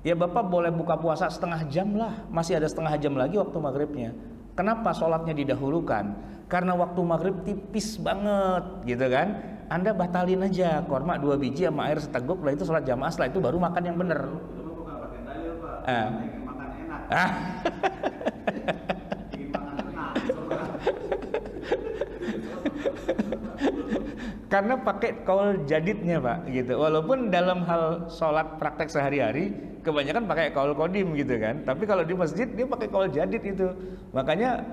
Speaker 2: Ya Bapak boleh buka puasa setengah jam lah, masih ada setengah jam lagi waktu maghribnya. Kenapa sholatnya didahulukan? Karena waktu maghrib tipis banget, gitu kan? Anda batalin aja korma 2 biji sama air seteguk, lah itu sholat jamaah, setelah itu baru makan yang benar.
Speaker 3: Itu bukan pakai dalil, Pak. Ingin makan enak. Ingin makan enak.
Speaker 2: Karena pakai kaul jadidnya, Pak, gitu. Walaupun dalam hal sholat praktek sehari-hari kebanyakan pakai kaul qadim gitu kan. Tapi kalau di masjid dia pakai kaul jadid itu. Makanya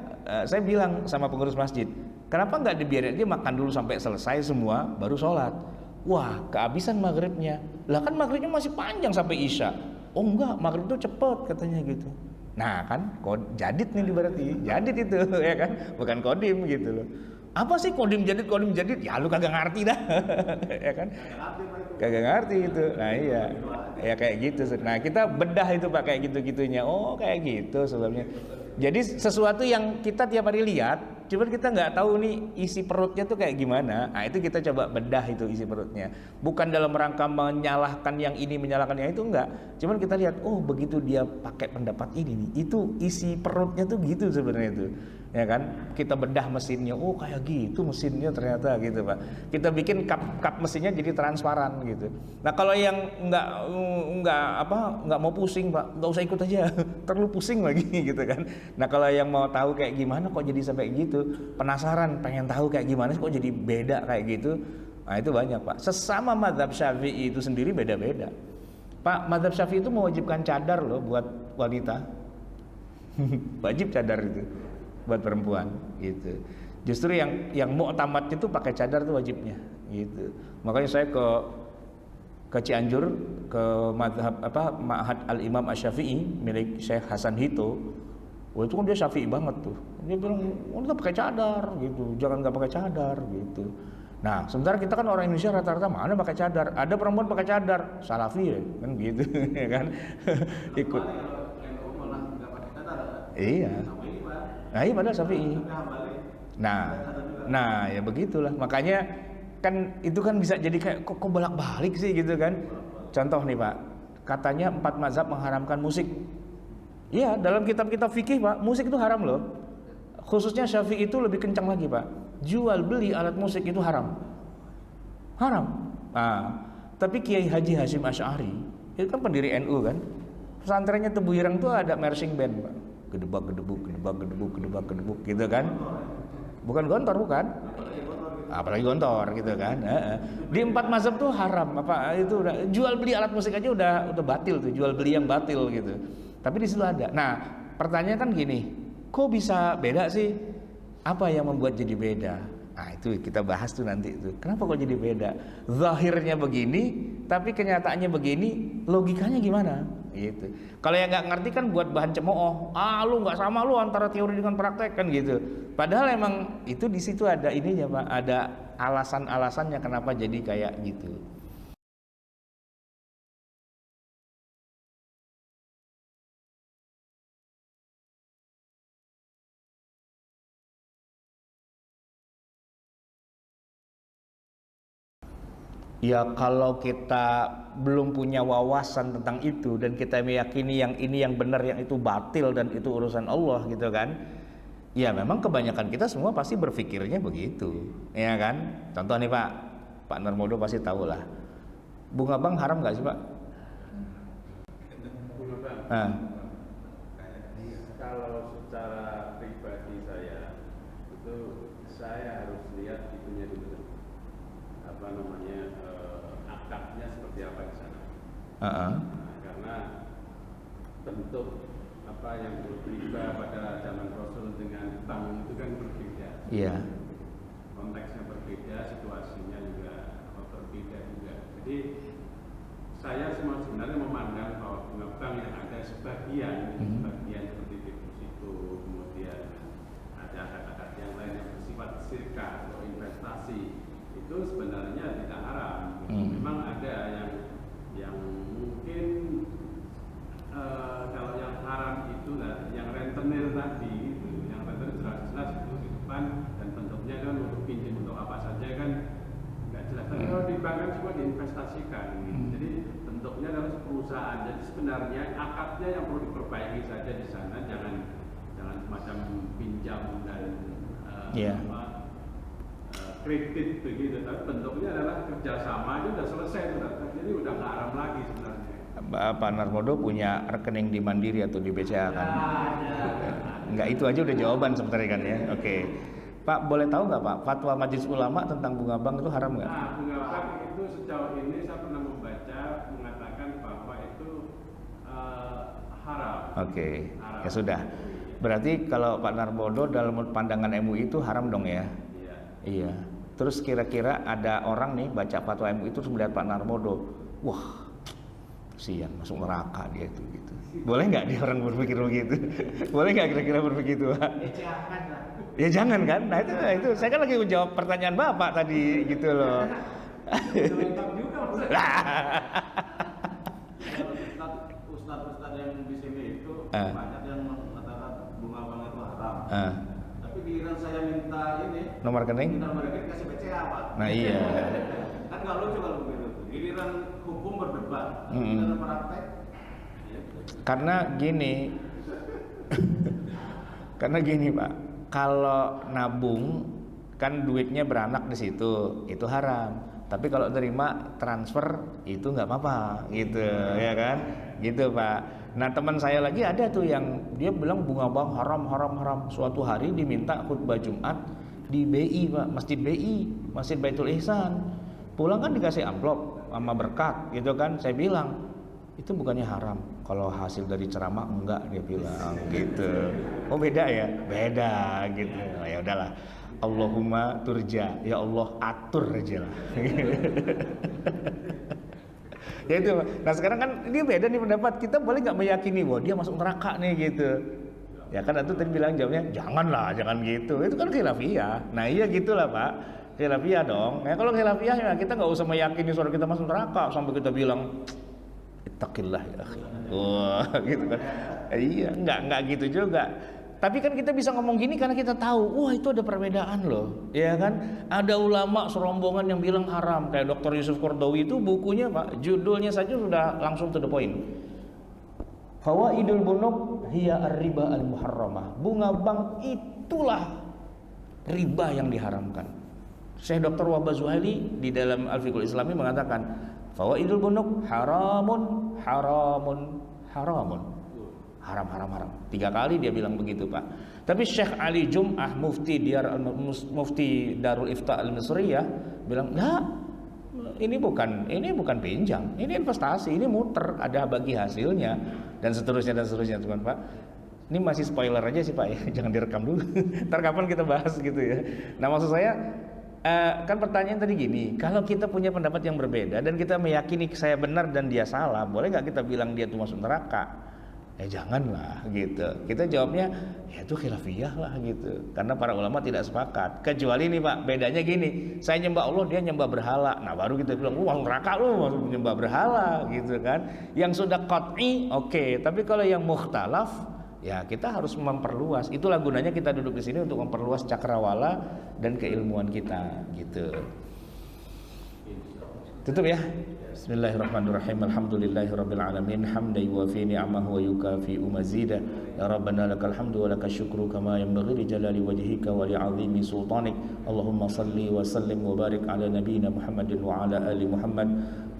Speaker 2: saya bilang sama pengurus masjid, kenapa nggak dibiarin dia makan dulu sampai selesai semua baru sholat? Wah, kehabisan maghribnya. Lah kan maghribnya masih panjang sampai isya. Oh enggak, maghrib itu cepet katanya gitu. Nah kan, jadid nih berarti. Jadid itu ya kan, bukan qadim gitu loh. Apa sih kodim jadid? Ya lu kagak ngerti dah. Ya kan? Kagak ngerti itu. Nah iya. Ya kayak gitu. Nah, kita bedah itu Pak kayak gitu-gitunya. Oh, kayak gitu sebabnya. Jadi sesuatu yang kita tiap hari lihat, cuman kita nggak tahu nih isi perutnya tuh kayak gimana. Nah, itu kita coba bedah itu isi perutnya. Bukan dalam rangka menyalahkan yang ini, menyalahkan yang itu, enggak. Cuman kita lihat, oh begitu dia pakai pendapat ini nih, itu isi perutnya tuh gitu sebenarnya itu. Ya kan, kita bedah mesinnya, oh kayak gitu mesinnya ternyata gitu Pak. Kita bikin kap mesinnya jadi transparan gitu. Nah kalau yang nggak mau pusing Pak, nggak usah ikut aja, terlalu pusing lagi gitu kan. Nah kalau yang mau tahu kayak gimana kok jadi sampai gitu, penasaran, pengen tahu kayak gimana kok jadi beda kayak gitu. Nah itu banyak Pak. Sesama mazhab Syafi'i itu sendiri beda-beda. Pak, mazhab Syafi'i itu mewajibkan cadar loh buat wanita. Wajib cadar itu buat perempuan gitu. Justru yang mu'tamad itu pakai cadar tuh wajibnya gitu. Makanya saya ke Cianjur, ke mazhab Ma'had Al-Imam Asy-Syafi'i milik Syekh Hasan Hito. Wah itu kan dia Syafi'i banget tuh. Dia bilang, "Oh, kita pakai cadar gitu. Jangan enggak pakai cadar gitu." Nah, sementara kita kan orang Indonesia rata-rata mana pakai cadar. Ada perempuan pakai cadar, Salafi ya, kan gitu ya kan. Ikut. Iya. Nah, iya padahal Syafi'i. Nah, ya begitulah. Makanya kan itu kan bisa jadi kayak kok bolak-balik sih gitu kan. Contoh nih Pak, katanya 4 mazhab mengharamkan musik. Iya, dalam kitab-kitab fikih Pak, musik itu haram loh. Khususnya Syafi'i itu lebih kencang lagi Pak. Jual beli alat musik itu haram. Haram. Nah, tapi Kiai Haji Hasyim Asy'ari itu kan pendiri NU kan. Pesantrennya Tebu Ireng tuh ada marching band Pak. Gedebak gedebuk gitu kan. Bukan gontor bukan. Apalagi gontor gitu kan. Di 4 mazhab tuh haram apa itu udah jual beli alat musik aja udah batil tuh, jual beli yang batil gitu. Tapi di situ ada. Nah, pertanyaan kan gini, kok bisa beda sih? Apa yang membuat jadi beda? Nah, itu kita bahas tuh nanti itu. Kenapa kok jadi beda? Zahirnya begini, tapi kenyataannya begini, logikanya gimana? Gitu. Kalau yang nggak ngerti kan buat bahan cemooh. Lu nggak sama lu antara teori dengan praktek kan gitu. Padahal emang itu di situ ada ininya Pak, ada alasan-alasannya kenapa jadi kayak gitu. Ya kalau kita belum punya wawasan tentang itu dan kita meyakini yang ini yang benar, yang itu batil dan itu urusan Allah gitu kan. Ya memang kebanyakan kita semua pasti berpikirnya begitu, ya kan? Contoh nih Pak Narmodo pasti tahu lah. Bunga bank haram nggak sih Pak?
Speaker 4: Bunga bank.
Speaker 2: Nah,
Speaker 4: Kalau secara pribadi saya itu saya harus lihat itunya dulu, apa namanya, akadnya seperti apa di sana. Nah, karena bentuk apa yang berubah pada zaman Rasul dengan bank itu kan berbeda.
Speaker 2: iya.
Speaker 4: Konteksnya berbeda, situasinya juga berbeda juga. Jadi saya sebenarnya memandang bahwa bunga bank yang ada sebagian seperti deposito, kemudian ada akat-akat yang lain yang bersifat sirka atau investasi, itu sebenarnya tidak haram. Memang ada yang mungkin kalau yang haram itu yang rentenir tadi itu, yang rentenir jelas-jelas itu di depan dan bentuknya kan untuk pinjam untuk apa saja kan nggak jelas. Tapi kalau di bank kan cuma diinvestasikan, gitu. Jadi bentuknya adalah perusahaan. Jadi sebenarnya akadnya yang perlu diperbaiki saja di sana, jangan semacam pinjam dan kredit begitu. Tapi bentuknya adalah kerjasama, aja udah selesai sudah. Jadi udah nggak haram lagi sebenarnya.
Speaker 2: Pak Narmodo punya rekening di Mandiri atau di BCA kan? Enggak, itu aja udah jawaban sebenarnya kan ya. Oke. Pak, boleh tahu nggak Pak, fatwa Majelis Ulama tentang bunga bank itu haram nggak?
Speaker 4: Nah, bunga bank itu sejauh ini saya pernah membaca mengatakan bahwa itu haram.
Speaker 2: Oke,
Speaker 4: Haram.
Speaker 2: ya sudah. Berarti kalau Pak Narmodo dalam pandangan MUI itu haram dong ya?
Speaker 4: Iya.
Speaker 2: Iya. Terus kira-kira ada orang nih baca fatwa MUI itu terus melihat Pak Narmodo, wah, kasihan masuk neraka dia itu gitu. Boleh nggak dia orang berpikir begitu? Boleh nggak kira-kira berpikir gitu Pak?
Speaker 3: Jangan lah.
Speaker 2: Ya jangan kan? Nah itu saya kan lagi menjawab pertanyaan Bapak tadi gitu loh.
Speaker 3: juga Ustadz yang di sini itu banyak yang mengatakan bunga bank itu haram. Tapi giliran saya minta ini
Speaker 2: Nomor rekening?
Speaker 3: nomor rekening kasih BCA Pak.
Speaker 2: Nah iya.
Speaker 3: Kan nggak lucu kalau begitu. Giliran hukum berdebat, giliran praktek.
Speaker 2: Karena gini Pak, kalau nabung kan duitnya beranak di situ, itu haram. Tapi kalau terima transfer itu nggak apa-apa, gitu, ya kan? Gitu Pak. Nah teman saya lagi ada tuh yang dia bilang bunga bank haram. Suatu hari diminta khutbah Jumat di BI Pak, Masjid BI, Masjid Baitul Ihsan. Pulang kan dikasih amplop sama berkat, gitu kan? Saya bilang itu bukannya haram. Kalau hasil dari ceramah enggak, dia bilang gitu. Oh beda ya? Beda gitu. Oh, ya udahlah. Allahumma turja, ya Allah atur aja lah. Ya itu. Nah sekarang kan ini beda nih pendapat. Kita boleh nggak meyakini bahwa dia masuk neraka nih gitu? Ya kan itu tadi bilang jawabnya janganlah, jangan gitu. Itu kan khilafiyah. Nah iya gitulah Pak. Khilafiyah dong. Ya kalau khilafiyah ya kita nggak usah meyakini suara kita masuk neraka sampai kita bilang ittaqillah ya akhi. Wah, gitu kan. Iya, enggak gitu juga. Tapi kan kita bisa ngomong gini karena kita tahu, wah itu ada perbedaan loh. Ya kan? Ada ulama serombongan yang bilang haram, kayak Dr. Yusuf Qaradawi itu bukunya Pak, judulnya saja sudah langsung to the point. Fawaidul bunuk hiya ar-riba al-muharramah. Bunga bank itulah riba yang diharamkan. Syekh Dr. Wahbah Zuhaili di dalam Al-Fiqhul Islami mengatakan fawaidul bunuk haramun. Haram. 3 kali dia bilang begitu Pak. Tapi Syekh Ali Jum'ah Mufti Darul Ifta Al-Misriyah bilang enggak, ini bukan pinjam, ini investasi, ini muter, ada bagi hasilnya dan seterusnya teman Pak. Ini masih spoiler aja sih Pak ya, jangan direkam dulu. Ntar kapan kita bahas gitu ya. Nah maksud saya kan pertanyaan tadi gini, kalau kita punya pendapat yang berbeda dan kita meyakini saya benar dan dia salah, boleh nggak kita bilang dia tuh masuk neraka? Ya janganlah gitu. Kita jawabnya ya itu khilafiyah lah gitu. Karena para ulama tidak sepakat. Kecuali nih Pak, bedanya gini, saya nyembah Allah, dia nyembah berhala. Nah baru kita bilang, masuk neraka lu, masuk nyembah berhala gitu kan. Yang sudah qat'i oke. Tapi kalau yang mukhtalaf, ya kita harus memperluas. Itulah gunanya kita duduk di sini untuk memperluas cakrawala dan keilmuan kita gitu. Itu Tutup ya. Bismillahirrahmanirrahim. Alhamdulillahirabbil alamin hamdan yuwafi ni'amahu wa yukafi mazida. Ya Rabbana lakal hamdu wa lakal syukru kama yanbaghi li jalali wajhika wa li 'azimi sultanik. Allahumma salli wa sallim wa barik ala nabiyyina Muhammadin wa ala ali Muhammad.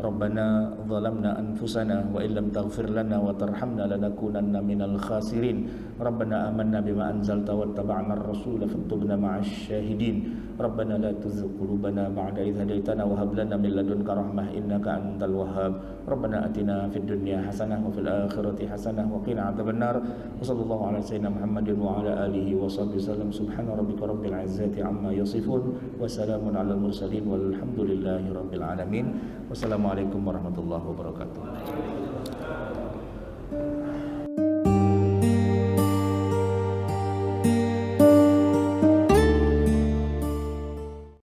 Speaker 2: Rabbana zalamna anfusana wa illam taghfir lana wa tarhamna lanakunanna minal khasirin. Rabbana amanna bima anzalta wattaba'na ar-rasula faktubna ma'asy syahidin. Rabbana la tuzigh qulubana ba'da idh hadaitana wa hab lana min ladunka rahmah innaka antal wahhab. Rabbana atina fid dunya hasanah wa fil akhirati hasanah wa qina adzabannar. Wa sallallahu ala sayyidina Muhammadin wa ala alihi wa sahbihi wasallam. Subhana rabbika rabbil izzati amma yasifun wa salamun alal mursalin walhamdulillahi rabbil alamin. Wassalamualaikum warahmatullahi wabarakatuh.